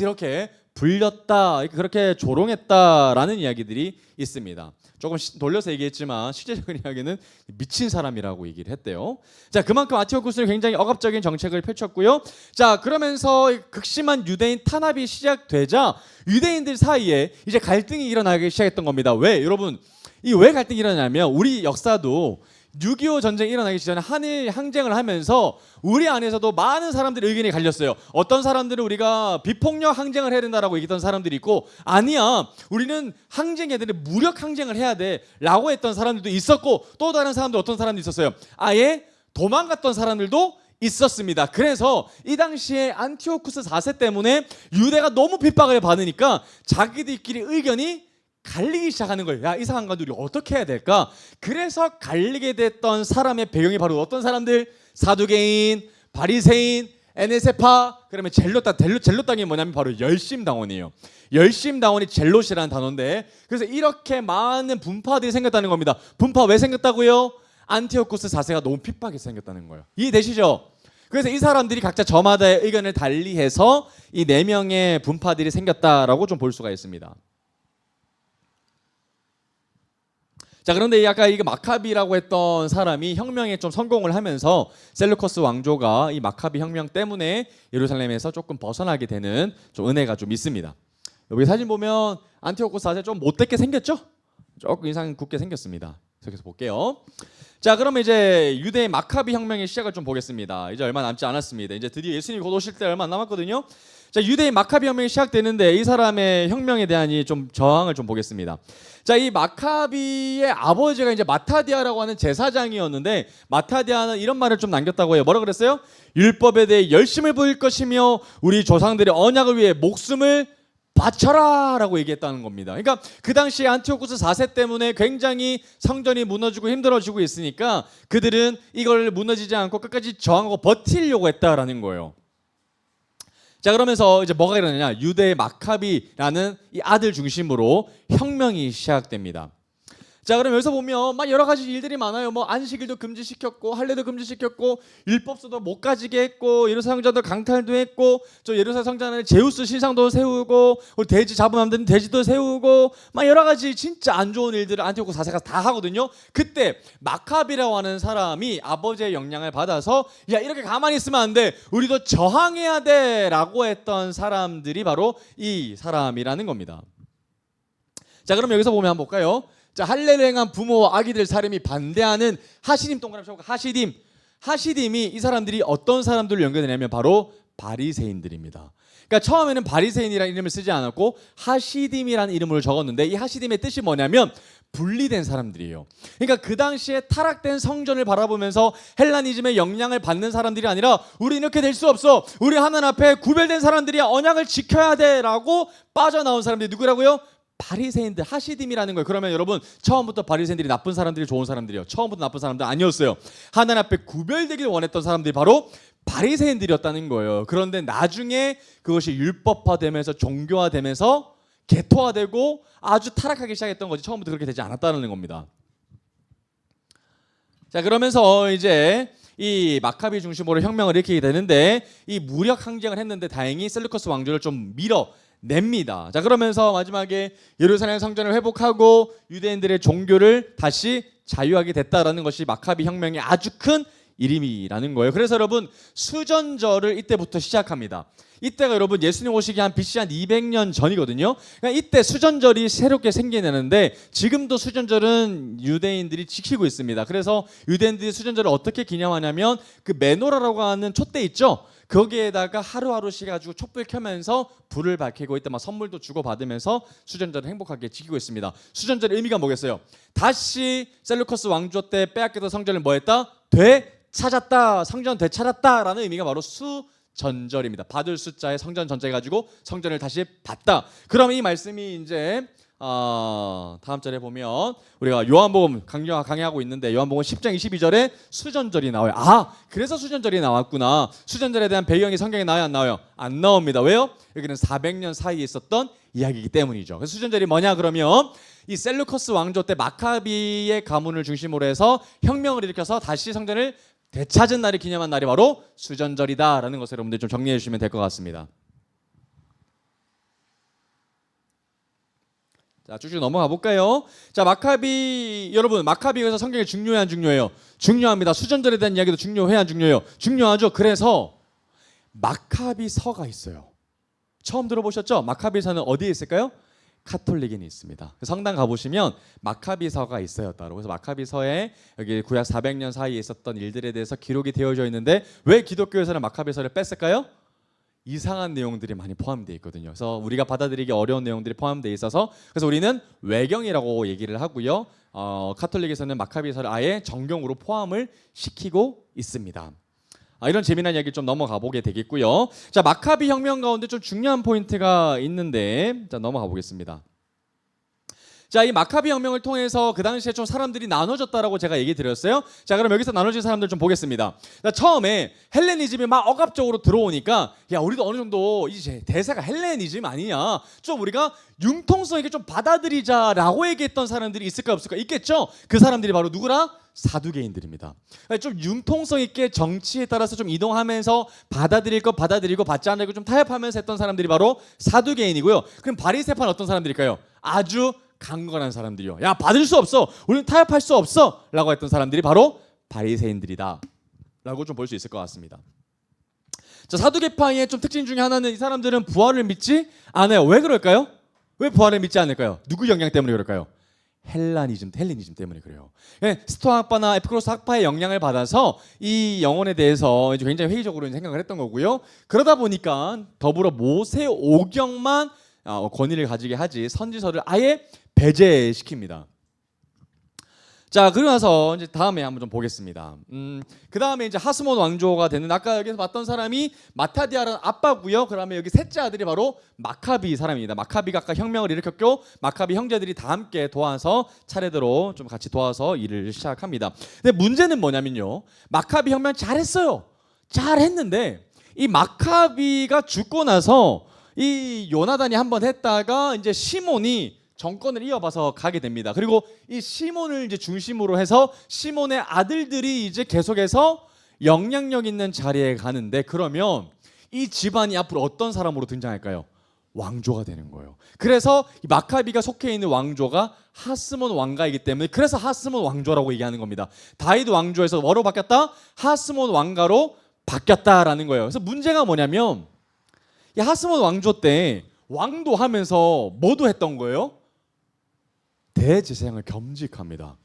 이렇게 불렸다, 그렇게 조롱했다라는 이야기들이 있습니다. 조금 돌려서 얘기했지만 실제적인 이야기는 미친 사람이라고 얘기를 했대요. 자, 그만큼 안티오쿠스는 굉장히 억압적인 정책을 펼쳤고요. 자, 그러면서 극심한 유대인 탄압이 시작되자 유대인들 사이에 이제 갈등이 일어나기 시작했던 겁니다. 왜? 여러분, 이 왜 갈등이 일어나냐면, 우리 역사도 6.25 전쟁이 일어나기 전에 한일 항쟁을 하면서 우리 안에서도 많은 사람들의 의견이 갈렸어요. 어떤 사람들은 우리가 비폭력 항쟁을 해야 된다라고 얘기했던 사람들이 있고, 아니야, 우리는 항쟁해야 되는데 무력 항쟁을 해야 돼라고 했던 사람들도 있었고, 또 다른 사람들, 어떤 사람도 있었어요. 아예 도망갔던 사람들도 있었습니다. 그래서 이 당시에 안티오쿠스 4세 때문에 유대가 너무 핍박을 받으니까 자기들끼리 의견이 갈리기 시작하는 거예요. 야, 이 상황 가지고 우리 어떻게 해야 될까? 그래서 갈리게 됐던 사람의 배경이 바로 어떤 사람들? 사두개인, 바리새인, 에네세파 그러면 젤롯당. 젤롯당이 뭐냐면 바로 열심당원이에요. 열심당원이 젤롯이라는 단어인데, 그래서 이렇게 많은 분파들이 생겼다는 겁니다. 분파 왜 생겼다고요? 안티오코스 4세가 너무 핍박해서 생겼다는 거예요. 이해되시죠? 그래서 이 사람들이 각자 저마다의 의견을 달리해서 이 4명의 분파들이 생겼다라고 좀 볼 수가 있습니다. 자, 그런데 아까 이게 마카비라고 했던 사람이 혁명에 좀 성공을 하면서 셀루커스 왕조가 이 마카비 혁명 때문에 예루살렘에서 조금 벗어나게 되는 좀 은혜가 좀 있습니다. 여기 사진 보면 안티오코스 4세 좀 못되게 생겼죠? 조금 인상 굳게 생겼습니다. 계속해서 볼게요. 자, 그러면 이제 유대의 마카비 혁명의 시작을 좀 보겠습니다. 이제 얼마 남지 않았습니다. 이제 드디어 예수님이 곧 오실 때 얼마 안 남았거든요. 자, 유대의 마카비 혁명이 시작되는데 이 사람의 혁명에 대한 좀 저항을 좀 보겠습니다. 자, 이 마카비의 아버지가 이제 마타디아라고 하는 제사장이었는데, 마타디아는 이런 말을 좀 남겼다고 해요. 뭐라 그랬어요? 율법에 대해 열심을 보일 것이며 우리 조상들의 언약을 위해 목숨을 바쳐라 라고 얘기했다는 겁니다. 그러니까 그 당시 안티오코스 4세 때문에 굉장히 성전이 무너지고 힘들어지고 있으니까 그들은 이걸 무너지지 않고 끝까지 저항하고 버티려고 했다라는 거예요. 자, 그러면서 이제 뭐가 일어나냐? 유대의 마카비라는 이 아들 중심으로 혁명이 시작됩니다. 자, 그럼 여기서 보면 막 여러 가지 일들이 많아요. 뭐 안식일도 금지시켰고, 할례도 금지시켰고, 율법서도 못 가지게 했고, 예루살렘 성전도 강탈도 했고, 저 예루살렘 성전 안에 제우스 신상도 세우고, 돼지 잡으면 안 되는 돼지도 세우고, 막 여러 가지 진짜 안 좋은 일들을 안티오코스 4세가 다 하거든요. 그때 마카비라고 하는 사람이 아버지의 영향을 받아서 야, 이렇게 가만히 있으면 안 돼, 우리도 저항해야 돼라고 했던 사람들이 바로 이 사람이라는 겁니다. 자, 그럼 여기서 보면 한번 볼까요? 자, 할례를 행한 부모와 아기들 사람이 반대하는 하시딤, 동그라미 쳐볼까? 하시딤이 이 사람들이 어떤 사람들을 연결되냐면 바로 바리새인들입니다. 그러니까 처음에는 바리새인이라는 이름을 쓰지 않았고 하시딤이라는 이름을 적었는데, 이 하시딤의 뜻이 뭐냐면 분리된 사람들이에요. 그러니까 그 당시에 타락된 성전을 바라보면서 헬라니즘의 영향을 받는 사람들이 아니라 우리 이렇게 될 수 없어, 우리 하나님 앞에 구별된 사람들이야, 언약을 지켜야 돼라고 빠져나온 사람들이 누구라고요? 바리새인들, 하시딤이라는 거예요. 그러면 여러분, 처음부터 바리새인들이 나쁜 사람들이 좋은 사람들이요? 처음부터 나쁜 사람들 아니었어요. 하나님 앞에 구별되길 원했던 사람들이 바로 바리새인들이었다는 거예요. 그런데 나중에 그것이 율법화되면서 종교화되면서 개토화되고 아주 타락하기 시작했던 거지, 처음부터 그렇게 되지 않았다는 겁니다. 자, 그러면서 이제 이 마카비 중심으로 혁명을 일으키게 되는데, 이 무력 항쟁을 했는데 다행히 셀루커스 왕조를 좀 밀어냅니다. 자, 그러면서 마지막에 예루살렘 성전을 회복하고 유대인들의 종교를 다시 자유하게 됐다라는 것이 마카비 혁명의 아주 큰 일임이라는 거예요. 그래서 여러분, 수전절을 이때부터 시작합니다. 이때가 여러분 예수님 오시기 한 BC 한 200년 전이거든요. 그러니까 이때 수전절이 새롭게 생겨나는데, 지금도 수전절은 유대인들이 지키고 있습니다. 그래서 유대인들이 수전절을 어떻게 기념하냐면 그 메노라라고 하는 촛대 있죠? 거기에다가 하루하루씩 가지고 촛불 켜면서 불을 밝히고, 이때 막 선물도 주고 받으면서 수전절을 행복하게 지키고 있습니다. 수전절의 의미가 뭐겠어요? 다시 셀루커스 왕조 때 빼앗겼던 성전을 뭐했다? 되찾았다, 성전 되찾았다라는 의미가 바로 수전절입니다. 받을 숫자에 성전 전자 해가지고 성전을 다시 받다. 그러면 이 말씀이 이제 다음 절에 보면 우리가 요한복음 강의하고 있는데, 요한복음 10장 22절에 수전절이 나와요. 아, 그래서 수전절이 나왔구나. 수전절에 대한 배경이 성경에 나와요, 안 나와요? 안 나옵니다. 왜요? 여기는 400년 사이에 있었던 이야기이기 때문이죠. 그래서 수전절이 뭐냐 그러면 이 셀루커스 왕조 때 마카비의 가문을 중심으로 해서 혁명을 일으켜서 다시 성전을 되찾은 날을 기념한 날이 바로 수전절이다라는 것을 여러분들 좀 정리해 주시면 될 것 같습니다. 자, 쭉쭉 넘어가 볼까요? 자, 마카비, 여러분, 마카비에서 성경이 중요해요, 안 중요해요? 중요합니다. 수전절에 대한 이야기도 중요해요, 안 중요해요? 중요하죠. 그래서 마카비서가 있어요. 처음 들어보셨죠? 마카비서는 어디에 있을까요? 카톨릭에 있습니다. 성당 가보시면 마카비서가 있어요, 따로. 그래서 마카비서에 여기 구약 400년 사이에 있었던 일들에 대해서 기록이 되어져 있는데, 왜 기독교에서는 마카비서를 뺐을까요? 이상한 내용들이 많이 포함되어 있거든요. 그래서 우리가 받아들이기 어려운 내용들이 포함되어 있어서, 그래서 우리는 외경이라고 얘기를 하고요. 카톨릭에서는 마카비서를 아예 정경으로 포함을 시키고 있습니다. 이런 재미난 이야기 좀 넘어가 보게 되겠고요. 자, 마카비 혁명 가운데 좀 중요한 포인트가 있는데, 자, 넘어가 보겠습니다. 자, 이 마카비 혁명을 통해서 그 당시에 좀 사람들이 나눠졌다라고 제가 얘기 드렸어요. 자, 그럼 여기서 나눠진 사람들 좀 보겠습니다. 자, 처음에 헬레니즘이 막 억압적으로 들어오니까 야, 우리도 어느 정도 이제 대세가 헬레니즘 아니냐, 좀 우리가 융통성 있게 좀 받아들이자라고 얘기했던 사람들이 있을까 없을까? 있겠죠. 그 사람들이 바로 누구라? 사두개인들입니다. 좀 융통성 있게 정치에 따라서 좀 이동하면서 받아들일 거 받아들이고 받지 않을 거 좀 타협하면서 했던 사람들이 바로 사두개인이고요. 그럼 바리새파는 어떤 사람들일까요? 아주 강건한 사람들이요. 야, 받을 수 없어, 우리는 타협할 수 없어 라고 했던 사람들이 바로 바리새인들이다 라고 좀 볼 수 있을 것 같습니다. 자, 사두개파의 좀 특징 중에 하나는 이 사람들은 부활을 믿지 않아요. 왜 그럴까요? 왜 부활을 믿지 않을까요? 누구 영향 때문에 그럴까요? 헬레니즘 때문에 그래요. 스토아 학파나 에피쿠로스 학파의 영향을 받아서 이 영혼에 대해서 이제 굉장히 회의적으로 생각을 했던 거고요. 그러다 보니까 더불어 모세 오경만 권위를 가지게 하지 선지서를 아예 배제시킵니다. 자, 그러고 나서 이제 다음에 한번 좀 보겠습니다. 그 다음에 이제 하스몬 왕조가 되는, 아까 여기서 봤던 사람이 마타디아라는 아빠고요. 그다음에 여기 셋째 아들이 바로 마카비 사람입니다. 마카비가 아까 혁명을 일으켰고 마카비 형제들이 다 함께 도와서 차례대로 좀 같이 도와서 일을 시작합니다. 근데 문제는 뭐냐면요, 마카비 혁명 잘했어요. 잘했는데 이 마카비가 죽고 나서 이 요나단이 한번 했다가 이제 시몬이 정권을 이어봐서 가게 됩니다. 그리고 이 시몬을 이제 중심으로 해서 시몬의 아들들이 이제 계속해서 영향력 있는 자리에 가는데, 그러면 이 집안이 앞으로 어떤 사람으로 등장할까요? 왕조가 되는 거예요. 그래서 이 마카비가 속해 있는 왕조가 하스몬 왕가이기 때문에 그래서 하스몬 왕조라고 얘기하는 겁니다. 다윗 왕조에서 뭐로 바뀌었다? 하스몬 왕가로 바뀌었다라는 거예요. 그래서 문제가 뭐냐면 이 하스몬 왕조 때 왕도 하면서 뭐도 했던 거예요? 대제사장을 겸직합니다.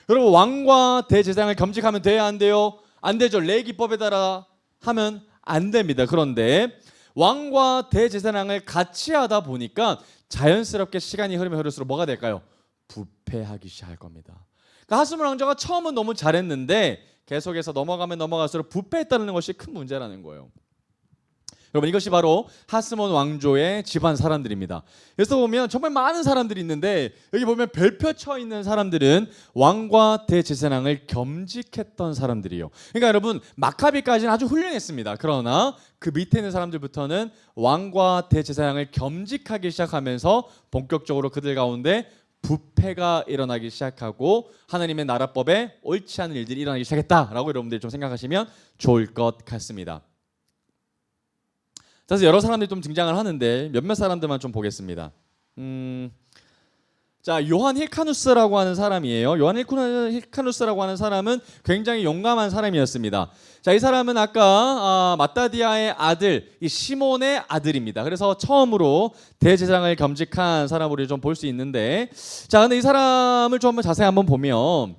여러분, 왕과 대제사장을 겸직하면 돼야 안 돼요? 안 되죠. 레위기법에 따라 하면 안 됩니다. 그런데 왕과 대제사장을 같이 하다 보니까 자연스럽게 시간이 흐르면 흐를수록 뭐가 될까요? 부패하기 시작할 겁니다. 그러니까 하스몬 왕조가 처음은 너무 잘했는데 계속해서 넘어가면 넘어갈수록 부패했다는 것이 큰 문제라는 거예요. 여러분, 이것이 바로 하스몬 왕조의 집안 사람들입니다. 그래서 보면 정말 많은 사람들이 있는데 여기 보면 별표 쳐 있는 사람들은 왕과 대제사장을 겸직했던 사람들이에요. 그러니까 여러분, 마카비까지는 아주 훌륭했습니다. 그러나 그 밑에 있는 사람들부터는 왕과 대제사장을 겸직하기 시작하면서 본격적으로 그들 가운데 부패가 일어나기 시작하고 하나님의 나라법에 옳지 않은 일들이 일어나기 시작했다라고 여러분들이 좀 생각하시면 좋을 것 같습니다. 그래서 여러 사람들이 좀 등장을 하는데 몇몇 사람들만 좀 보겠습니다. 자, 요한 힐카누스라고 하는 사람이에요. 요한 힐카누스라고 하는 사람은 굉장히 용감한 사람이었습니다. 자, 이 사람은 아까 마타디아의 아들, 이 시몬의 아들입니다. 그래서 처음으로 대제사장을 겸직한 사람으로 좀 볼 수 있는데, 자, 근데 이 사람을 좀 한번 자세히 한번 보면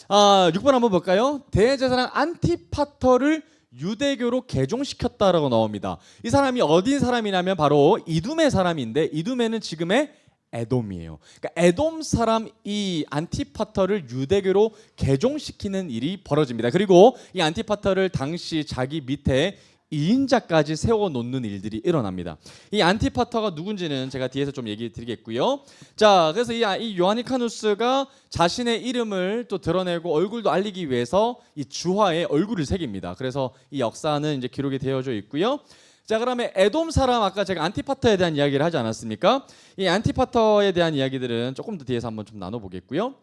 6번 한번 볼까요? 대제사장 안티파터를 유대교로 개종시켰다라고 나옵니다. 이 사람이 어디 사람이냐면 바로 이두메 사람인데, 이두메는 지금의 에돔이에요. 그러니까 에돔 사람 이 안티파터를 유대교로 개종시키는 일이 벌어집니다. 그리고 이 안티파터를 당시 자기 밑에 2인자까지 세워놓는 일들이 일어납니다. 이 안티파터가 누군지는 제가 뒤에서 좀 얘기 드리겠고요. 자, 그래서 이 요하니카누스가 자신의 이름을 또 드러내고 얼굴도 알리기 위해서 이 주화에 얼굴을 새깁니다. 그래서 이 역사는 이제 기록이 되어져 있고요. 자, 그러면 에돔 사람, 아까 제가 안티파터에 대한 이야기를 하지 않았습니까? 이 안티파터에 대한 이야기들은 조금 더 뒤에서 한번 좀 나눠보겠고요.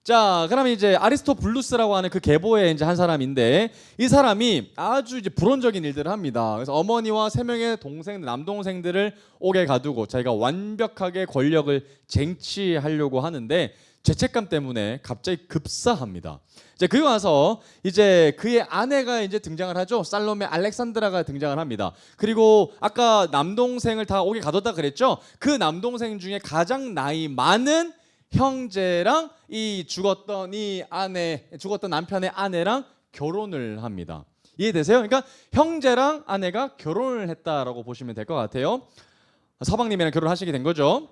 자, 그러면 이제 아리스토블루스라고 하는 그 계보의 이제 한 사람인데, 이 사람이 아주 이제 불온적인 일들을 합니다. 그래서 어머니와 3명의 남동생들을 옥에 가두고 자기가 완벽하게 권력을 쟁취하려고 하는데 죄책감 때문에 갑자기 급사합니다. 이제 그리고 나서 이제 그의 아내가 이제 등장을 하죠. 살로메 알렉산드라가 등장을 합니다. 그리고 아까 남동생을 다 옥에 가뒀다 그랬죠. 그 남동생 중에 가장 나이 많은 형제랑 이 죽었던 남편의 아내랑 결혼을 합니다. 이해되세요? 그러니까 형제랑 아내가 결혼을 했다라고 보시면 될 것 같아요. 서방님이랑 결혼하시게 된 거죠.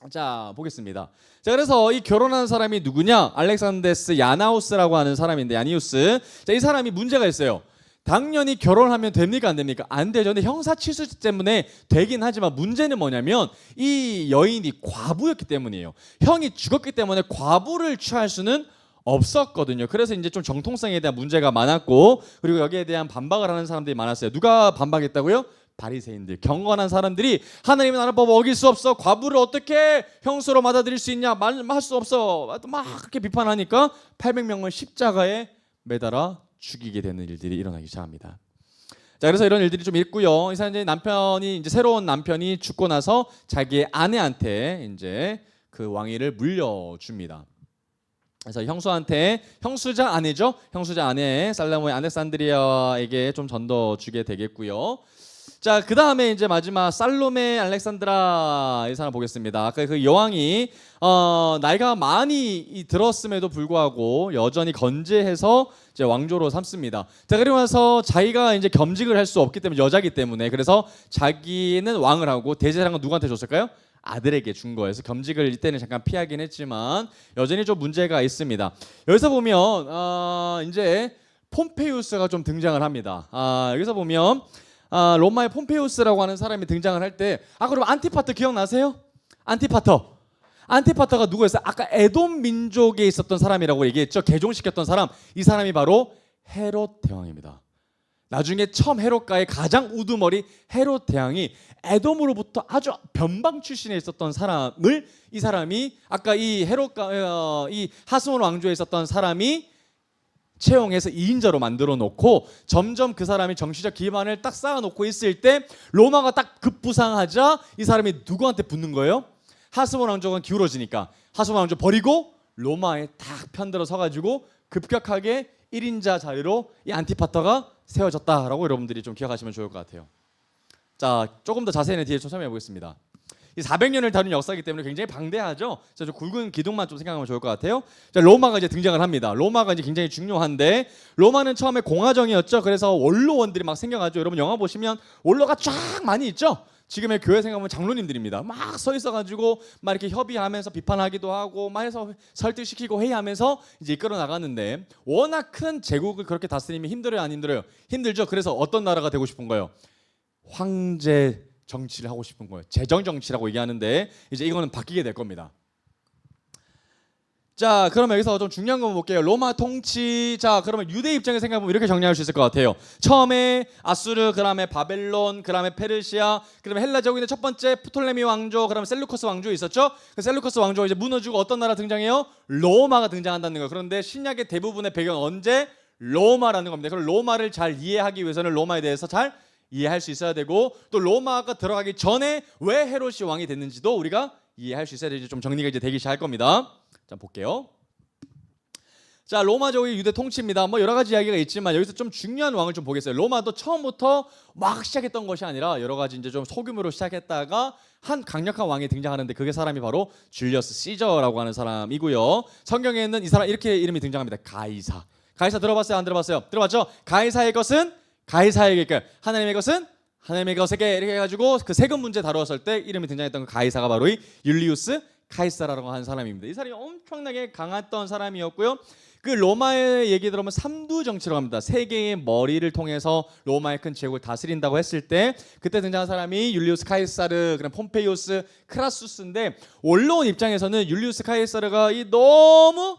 자, 보겠습니다. 자, 그래서 이 결혼한 사람이 누구냐? 알렉산데스 야나우스라고 하는 사람인데, 야니우스. 자, 이 사람이 문제가 있어요. 당연히 결혼하면 됩니까 안 됩니까? 안 되죠. 근데 형사치수 때문에 되긴 하지만 문제는 뭐냐면 이 여인이 과부였기 때문이에요. 형이 죽었기 때문에 과부를 취할 수는 없었거든요. 그래서 이제 좀 정통성에 대한 문제가 많았고, 그리고 여기에 대한 반박을 하는 사람들이 많았어요. 누가 반박했다고요? 바리새인들, 경건한 사람들이 하나님의 나라 법을 어길 수 없어, 과부를 어떻게 형수로 받아들일 수 있냐, 할 수 없어, 막 그렇게 비판하니까 800명을 십자가에 매달아 죽이게 되는 일들이 일어나기 시작합니다. 자, 그래서 이런 일들이 좀 있고요. 이 사람이 남편이 이제 새로운 남편이 죽고 나서 자기의 아내한테 이제 그 왕위를 물려줍니다. 그래서 형수한테, 형수자 아내죠. 형수자 아내 살라모의 알렉산드리아에게 좀 전도 주게 되겠고요. 자, 그 다음에 이제 마지막 살로메 알렉산드라 이 사람 보겠습니다. 아까 그 여왕이 나이가 많이 들었음에도 불구하고 여전히 건재해서 이제 왕조로 삼습니다. 자, 그리고 나서 자기가 이제 겸직을 할 수 없기 때문에, 여자기 때문에, 그래서 자기는 왕을 하고 대제사장은 누구한테 줬을까요? 아들에게 준 거예요. 그래서 겸직을 이때는 잠깐 피하긴 했지만 여전히 좀 문제가 있습니다. 여기서 보면 이제 폼페이우스가 좀 등장을 합니다. 여기서 보면 로마의 폼페이우스라고 하는 사람이 등장을 할 때, 그럼 안티파터 기억나세요? 안티파터가 누구였어요? 아까 에돔 민족에 있었던 사람이라고 얘기했죠. 개종시켰던 사람. 이 사람이 바로 헤롯 대왕입니다. 나중에 처음 헤롯가의 가장 우두머리 헤롯 대왕이 에돔으로부터 아주 변방 출신에 있었던 사람을, 이 사람이 아까 이 헤롯가 이 하스몬 왕조에 있었던 사람이 채용해서 2인자로 만들어 놓고, 점점 그 사람이 정치적 기반을 딱 쌓아 놓고 있을 때 로마가 딱 급부상하자 이 사람이 누구한테 붙는 거예요? 하스몬 왕조가 기울어지니까 하스몬 왕조 버리고 로마에 딱 편들어 서가지고 급격하게 1인자 자리로 이 안티파터가 세워졌다라고 여러분들이 좀 기억하시면 좋을 것 같아요. 자, 조금 더 자세히는 뒤에 설명해 보겠습니다. 이 400년을 다룬 역사이기 때문에 굉장히 방대하죠. 자, 좀 굵은 기둥만 좀 생각하면 좋을 것 같아요. 자, 로마가 이제 등장을 합니다. 로마가 이제 굉장히 중요한데, 로마는 처음에 공화정이었죠. 그래서 원로원들이 막 생겨가지고, 여러분 영화 보시면 원로가 쫙 많이 있죠. 지금의 교회 생각하면 장로님들입니다. 막 서 있어가지고 막 이렇게 협의하면서 비판하기도 하고 막 해서 설득시키고 회의하면서 이제 이끌어 나갔는데, 워낙 큰 제국을 그렇게 다스리면 힘들어요, 안 힘들어요? 힘들죠. 그래서 어떤 나라가 되고 싶은 거예요? 황제 정치를 하고 싶은 거예요. 재정 정치라고 얘기하는데 이제 이거는 바뀌게 될 겁니다. 자, 그러면 여기서 좀 중요한 거 볼게요. 로마 통치. 자, 그러면 유대 입장에서 생각해보면 이렇게 정리할 수 있을 것 같아요. 처음에 아수르, 그 다음에 바벨론, 그 다음에 페르시아, 그 다음에 헬라 제국인의 첫 번째 프톨레미 왕조, 그 다음에 셀루커스 왕조 있었죠. 그 셀루커스 왕조가 이제 무너지고 어떤 나라 등장해요? 로마가 등장한다는 거예요. 그런데 신약의 대부분의 배경은 언제? 로마라는 겁니다. 그럼 로마를 잘 이해하기 위해서는 로마에 대해서 잘 이해할 수 있어야 되고, 또 로마가 들어가기 전에 왜 헤롯이 왕이 됐는지도 우리가 이해할 수 있어야 되지. 좀 정리가 이제 되기 시작할 겁니다. 자, 볼게요. 자, 로마족의 유대 통치입니다. 뭐 여러 가지 이야기가 있지만 여기서 좀 중요한 왕을 좀 보겠어요. 로마도 처음부터 막 시작했던 것이 아니라 여러 가지 이제 좀 소규모로 시작했다가 한 강력한 왕이 등장하는데, 그게 사람이 바로 줄리어스 시저라고 하는 사람이고요. 성경에는 이 사람 이렇게 이름이 등장합니다. 가이사. 가이사 들어봤어요? 안 들어봤어요? 들어봤죠? 가이사의 것은 가이사에게, 그러니까 하나님의 것은 하나님의 것에게, 이렇게 해가지고 그 세금 문제 다루었을 때 이름이 등장했던 그 가이사가 바로 이 율리우스 카이사라고 하는 사람입니다. 이 사람이 엄청나게 강했던 사람이었고요. 그 로마의 얘기 들어보면 삼두 정치라고 합니다. 세 개의 머리를 통해서 로마의 큰 제국을 다스린다고 했을 때 그때 등장한 사람이 율리우스 카이사르, 그다음 폼페이우스, 크라수스인데, 원로원 입장에서는 율리우스 카이사르가 너무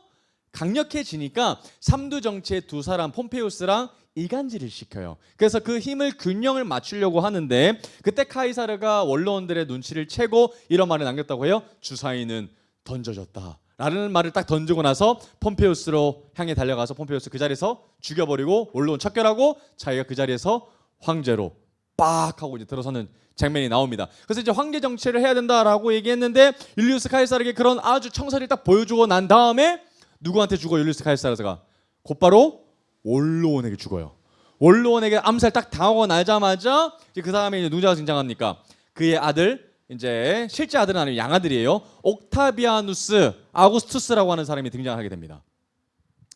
강력해지니까 삼두 정치의 두 사람 폼페이우스랑 이간질을 시켜요. 그래서 그 힘을 균형을 맞추려고 하는데, 그때 카이사르가 원로원들의 눈치를 채고 이런 말을 남겼다고 해요. 주사위는 던져졌다 라는 말을 딱 던지고 나서 폼페이우스로 향해 달려가서 폼페이우스 그 자리에서 죽여버리고 원로원 척결하고 자기가 그 자리에서 황제로 빡 하고 이제 들어서는 장면이 나옵니다. 그래서 이제 황제 정치를 해야 된다라고 얘기했는데, 율리우스 카이사르에게 그런 아주 청사를 딱 보여주고 난 다음에 누구한테 죽어? 율리우스 카이사르가 곧바로 원로원에게 죽어요. 원로원에게 암살 딱 당하고 나자마자 이제 그 사람이 이제 누구가 등장합니까? 그의 아들, 이제 실제 아들은 아니고 양아들이에요. 옥타비아누스 아우구스투스라고 하는 사람이 등장하게 됩니다.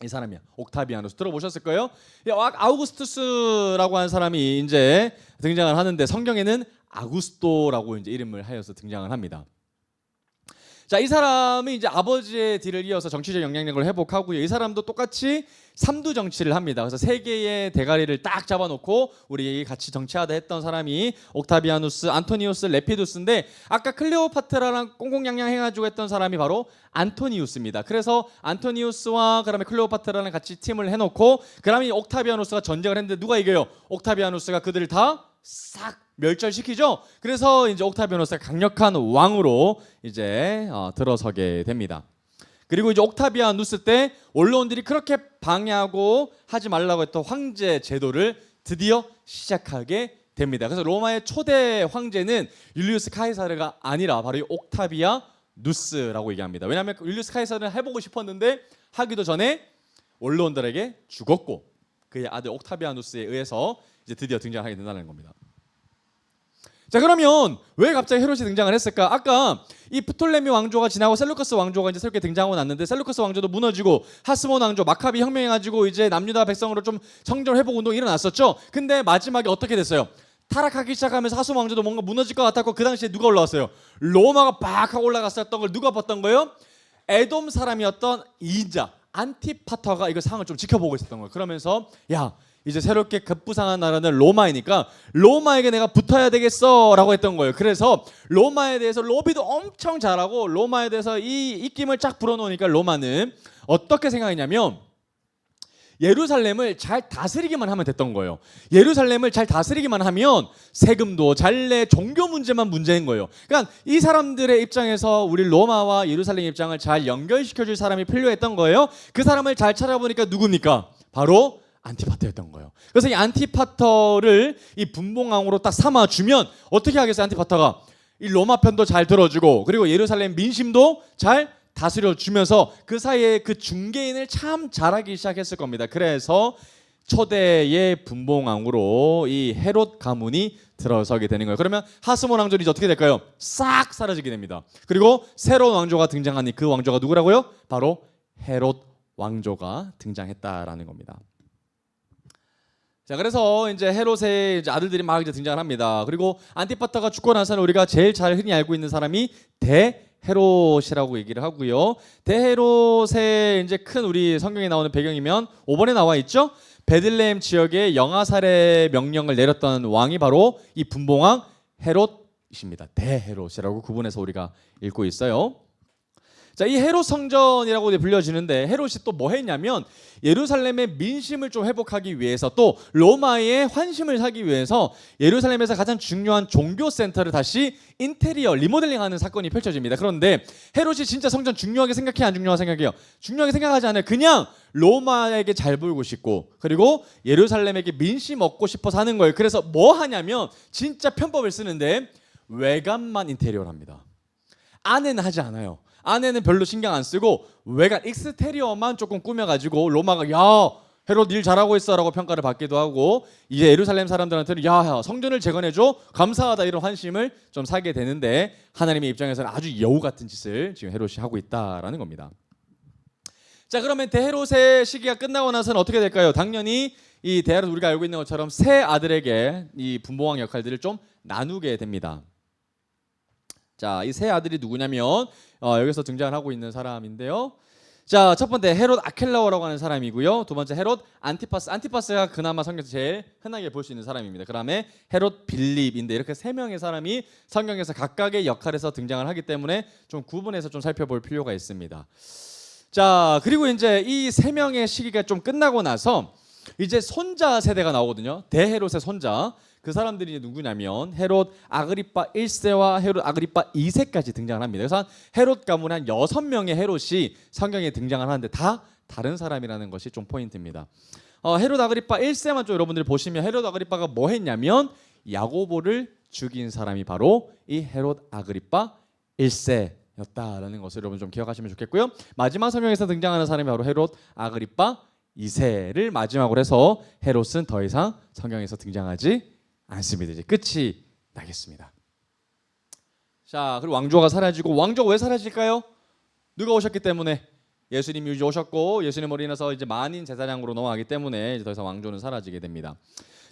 이 사람이야. 옥타비아누스 들어보셨을 거예요. 아우구스투스라고 하는 사람이 이제 등장을 하는데, 성경에는 아구스토라고 이제 이름을 하여서 등장을 합니다. 자, 이 사람이 이제 아버지의 뒤를 이어서 정치적 영향력을 회복하고요. 이 사람도 똑같이 삼두 정치를 합니다. 그래서 세 개의 대가리를 딱 잡아놓고 우리 같이 정치하다 했던 사람이 옥타비아누스, 안토니우스, 레피두스인데 아까 클레오파트라랑 꽁꽁냥냥 해가지고 했던 사람이 바로 안토니우스입니다. 그래서 안토니우스와 그다음에 클레오파트라랑 같이 팀을 해놓고 그다음에 옥타비아누스가 전쟁을 했는데 누가 이겨요? 옥타비아누스가 그들을 다 싹 멸절시키죠. 그래서 이제 옥타비아누스가 강력한 왕으로 이제 들어서게 됩니다. 그리고 이제 옥타비아누스 때 원로원들이 그렇게 방해하고 하지 말라고 했던 황제 제도를 드디어 시작하게 됩니다. 그래서 로마의 초대 황제는 율리우스 카이사르가 아니라 바로 이 옥타비아누스라고 얘기합니다. 왜냐하면 율리우스 카이사르는 해보고 싶었는데 하기도 전에 원로원들에게 죽었고 그의 아들 옥타비아누스에 의해서 이제 드디어 등장하게 된다는 겁니다. 자, 그러면 왜 갑자기 헤롯이 등장을 했을까? 아까 이 프톨레미 왕조가 지나고 셀루커스 왕조가 이제 새롭게 등장하고 났는데 셀루커스 왕조도 무너지고 하스몬 왕조 마카비 혁명해가지고 이제 남유다 백성으로 좀 성전 회복 운동이 일어났었죠. 근데 마지막에 어떻게 됐어요? 타락하기 시작하면서 하스몬 왕조도 뭔가 무너질 것 같았고 그 당시에 누가 올라왔어요? 로마가 빡 하고 올라갔었던 걸 누가 봤던 거예요? 에돔 사람이었던 이자 안티파터가 이거 상을 좀 지켜보고 있었던 거예요. 그러면서 야, 이제 새롭게 급부상한 나라는 로마이니까 로마에게 내가 붙어야 되겠어라고 했던 거예요. 그래서 로마에 대해서 로비도 엄청 잘하고 로마에 대해서 이 입김을 쫙 불어놓으니까 로마는 어떻게 생각했냐면 예루살렘을 잘 다스리기만 하면 됐던 거예요. 예루살렘을 잘 다스리기만 하면 세금도 잘 내, 종교 문제만 문제인 거예요. 그러니까 이 사람들의 입장에서 우리 로마와 예루살렘 입장을 잘 연결시켜줄 사람이 필요했던 거예요. 그 사람을 잘 찾아보니까 누굽니까? 바로 안티파터였던 거예요. 그래서 이 안티파터를 이 분봉왕으로 딱 삼아주면 어떻게 하겠어요? 안티파터가 이 로마 편도 잘 들어주고 그리고 예루살렘 민심도 잘 다스려주면서 그 사이에 그 중개인을 참 잘하기 시작했을 겁니다. 그래서 초대의 분봉왕으로 이 헤롯 가문이 들어서게 되는 거예요. 그러면 하스몬 왕조는 이제 어떻게 될까요? 싹 사라지게 됩니다. 그리고 새로운 왕조가 등장하니 그 왕조가 누구라고요? 바로 헤롯 왕조가 등장했다라는 겁니다. 자, 그래서 이제 헤롯의 이제 아들들이 막 이제 등장을 합니다. 그리고 안티파터가 죽고 나서는 우리가 제일 잘 흔히 알고 있는 사람이 대헤롯이라고 얘기를 하고요. 대헤롯의 이제 큰 우리 성경에 나오는 배경이면 5번에 나와 있죠. 베들레헴 지역에 영아살해 명령을 내렸던 왕이 바로 이 분봉왕 헤롯이십니다. 대헤롯이라고 구분해서 우리가 읽고 있어요. 자, 이 헤롯 성전이라고 불려지는데 헤롯이 또 뭐 했냐면 예루살렘의 민심을 좀 회복하기 위해서 또 로마의 환심을 사기 위해서 예루살렘에서 가장 중요한 종교 센터를 다시 인테리어 리모델링하는 사건이 펼쳐집니다. 그런데 헤롯이 진짜 성전 중요하게 생각해 안 중요하게 생각해요? 중요하게 생각하지 않아요. 그냥 로마에게 잘 보이고 싶고 그리고 예루살렘에게 민심 얻고 싶어서 하는 거예요. 그래서 뭐 하냐면 진짜 편법을 쓰는데 외관만 인테리어를 합니다. 안에는 하지 않아요. 안에는 별로 신경 안 쓰고 외관 익스테리어만 조금 꾸며가지고 로마가 야 헤롯 일 잘하고 있어라고 평가를 받기도 하고 이제 예루살렘 사람들한테는 야 성전을 재건해줘 감사하다 이런 환심을 좀 사게 되는데 하나님의 입장에서는 아주 여우 같은 짓을 지금 헤롯이 하고 있다라는 겁니다. 자, 그러면 대헤롯의 시기가 끝나고 나서는 어떻게 될까요? 당연히 이 대헤롯 우리가 알고 있는 것처럼 세 아들에게 이 분봉왕 역할들을 좀 나누게 됩니다. 자, 이 세 아들이 누구냐면 여기서 등장을 하고 있는 사람인데요. 자, 첫 번째 헤롯 아켈라오라고 하는 사람이고요. 두 번째 헤롯 안티파스. 안티파스가 그나마 성경에서 제일 흔하게 볼 수 있는 사람입니다. 그다음에 헤롯 빌립인데 이렇게 세 명의 사람이 성경에서 각각의 역할에서 등장을 하기 때문에 좀 구분해서 좀 살펴볼 필요가 있습니다. 자, 그리고 이제 이 세 명의 시기가 좀 끝나고 나서 이제 손자 세대가 나오거든요. 대헤롯의 손자. 그 사람들이 누구냐면 헤롯 아그리파 1세와 헤롯 아그리파 2세까지 등장을 합니다. 그래서 헤롯 가문에 한 6명의 헤롯이 성경에 등장을 하는데 다 다른 사람이라는 것이 좀 포인트입니다. 헤롯 아그리파 1세만 좀 여러분들이 보시면 헤롯 아그리파가 뭐 했냐면 야고보를 죽인 사람이 바로 이 헤롯 아그리파 1세였다라는 것을 여러분 좀 기억하시면 좋겠고요. 마지막 성경에서 등장하는 사람이 바로 헤롯 아그리파 2세를 마지막으로 해서 헤롯은 더 이상 성경에서 등장하지 않습니다. 이제 끝이 나겠습니다. 자, 그리고 왕조가 사라지고 왕조가 왜 사라질까요? 누가 오셨기 때문에 예수님이 이제 오셨고 예수님으로 인해서 이제 만인 제사장으로 넘어가기 때문에 이제 더 이상 왕조는 사라지게 됩니다.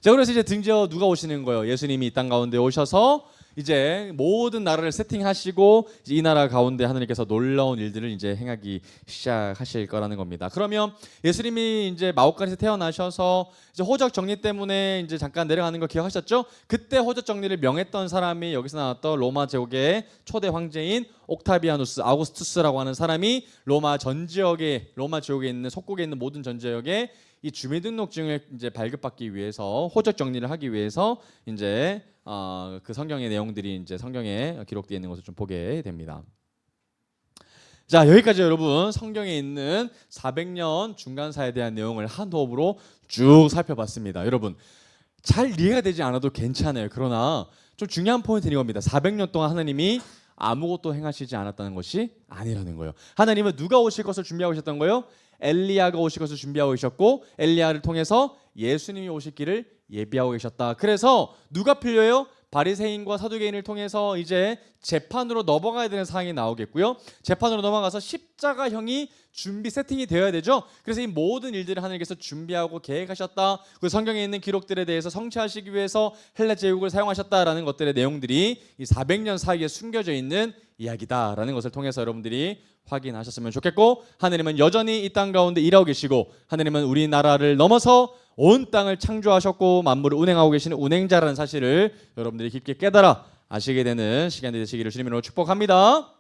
자, 그래서 이제 드디어 누가 오시는 거예요? 예수님이 이 땅 가운데 오셔서 이제 모든 나라를 세팅하시고 이 나라 가운데 하나님께서 놀라운 일들을 이제 행하기 시작하실 거라는 겁니다. 그러면 예수님이 이제 마옥간에서 태어나셔서 이제 호적 정리 때문에 이제 잠깐 내려가는 거 기억하셨죠? 그때 호적 정리를 명했던 사람이 여기서 나왔던 로마 제국의 초대 황제인 옥타비아누스 아우구스투스라고 하는 사람이 로마 전 지역에 로마 지역에 있는 속국에 있는 모든 전 지역에 이 주민등록증을 이제 발급받기 위해서 호적 정리를 하기 위해서 이제 그 성경의 내용들이 이제 성경에 기록되어 있는 것을 좀 보게 됩니다. 자, 여기까지 여러분 성경에 있는 400년 중간사에 대한 내용을 한 호흡으로 쭉 살펴봤습니다. 여러분 잘 이해가 되지 않아도 괜찮아요. 그러나 좀 중요한 포인트는 이겁니다. 400년 동안 하나님이 아무것도 행하시지 않았다는 것이 아니라는 거예요. 하나님은 누가 오실 것을 준비하고 계셨던 거예요? 엘리야가 오실 것을 준비하고 계셨고 엘리야를 통해서 예수님이 오실 길을 예비하고 계셨다. 그래서 누가 필요해요? 바리새인과 사두개인을 통해서 이제 재판으로 넘어가야 되는 상황이 나오겠고요. 재판으로 넘어가서 십자가형이 준비 세팅이 되어야 되죠. 그래서 이 모든 일들을 하나님께서 준비하고 계획하셨다. 그 성경에 있는 기록들에 대해서 성취하시기 위해서 헬라 제국을 사용하셨다라는 것들의 내용들이 이 400년 사이에 숨겨져 있는 이야기다라는 것을 통해서 여러분들이 확인하셨으면 좋겠고, 하나님은 여전히 이 땅 가운데 일하고 계시고 하나님은 우리나라를 넘어서 온 땅을 창조하셨고 만물을 운행하고 계시는 운행자라는 사실을 여러분들이 깊게 깨달아 아시게 되는 시간이 되시기를 주님으로 축복합니다.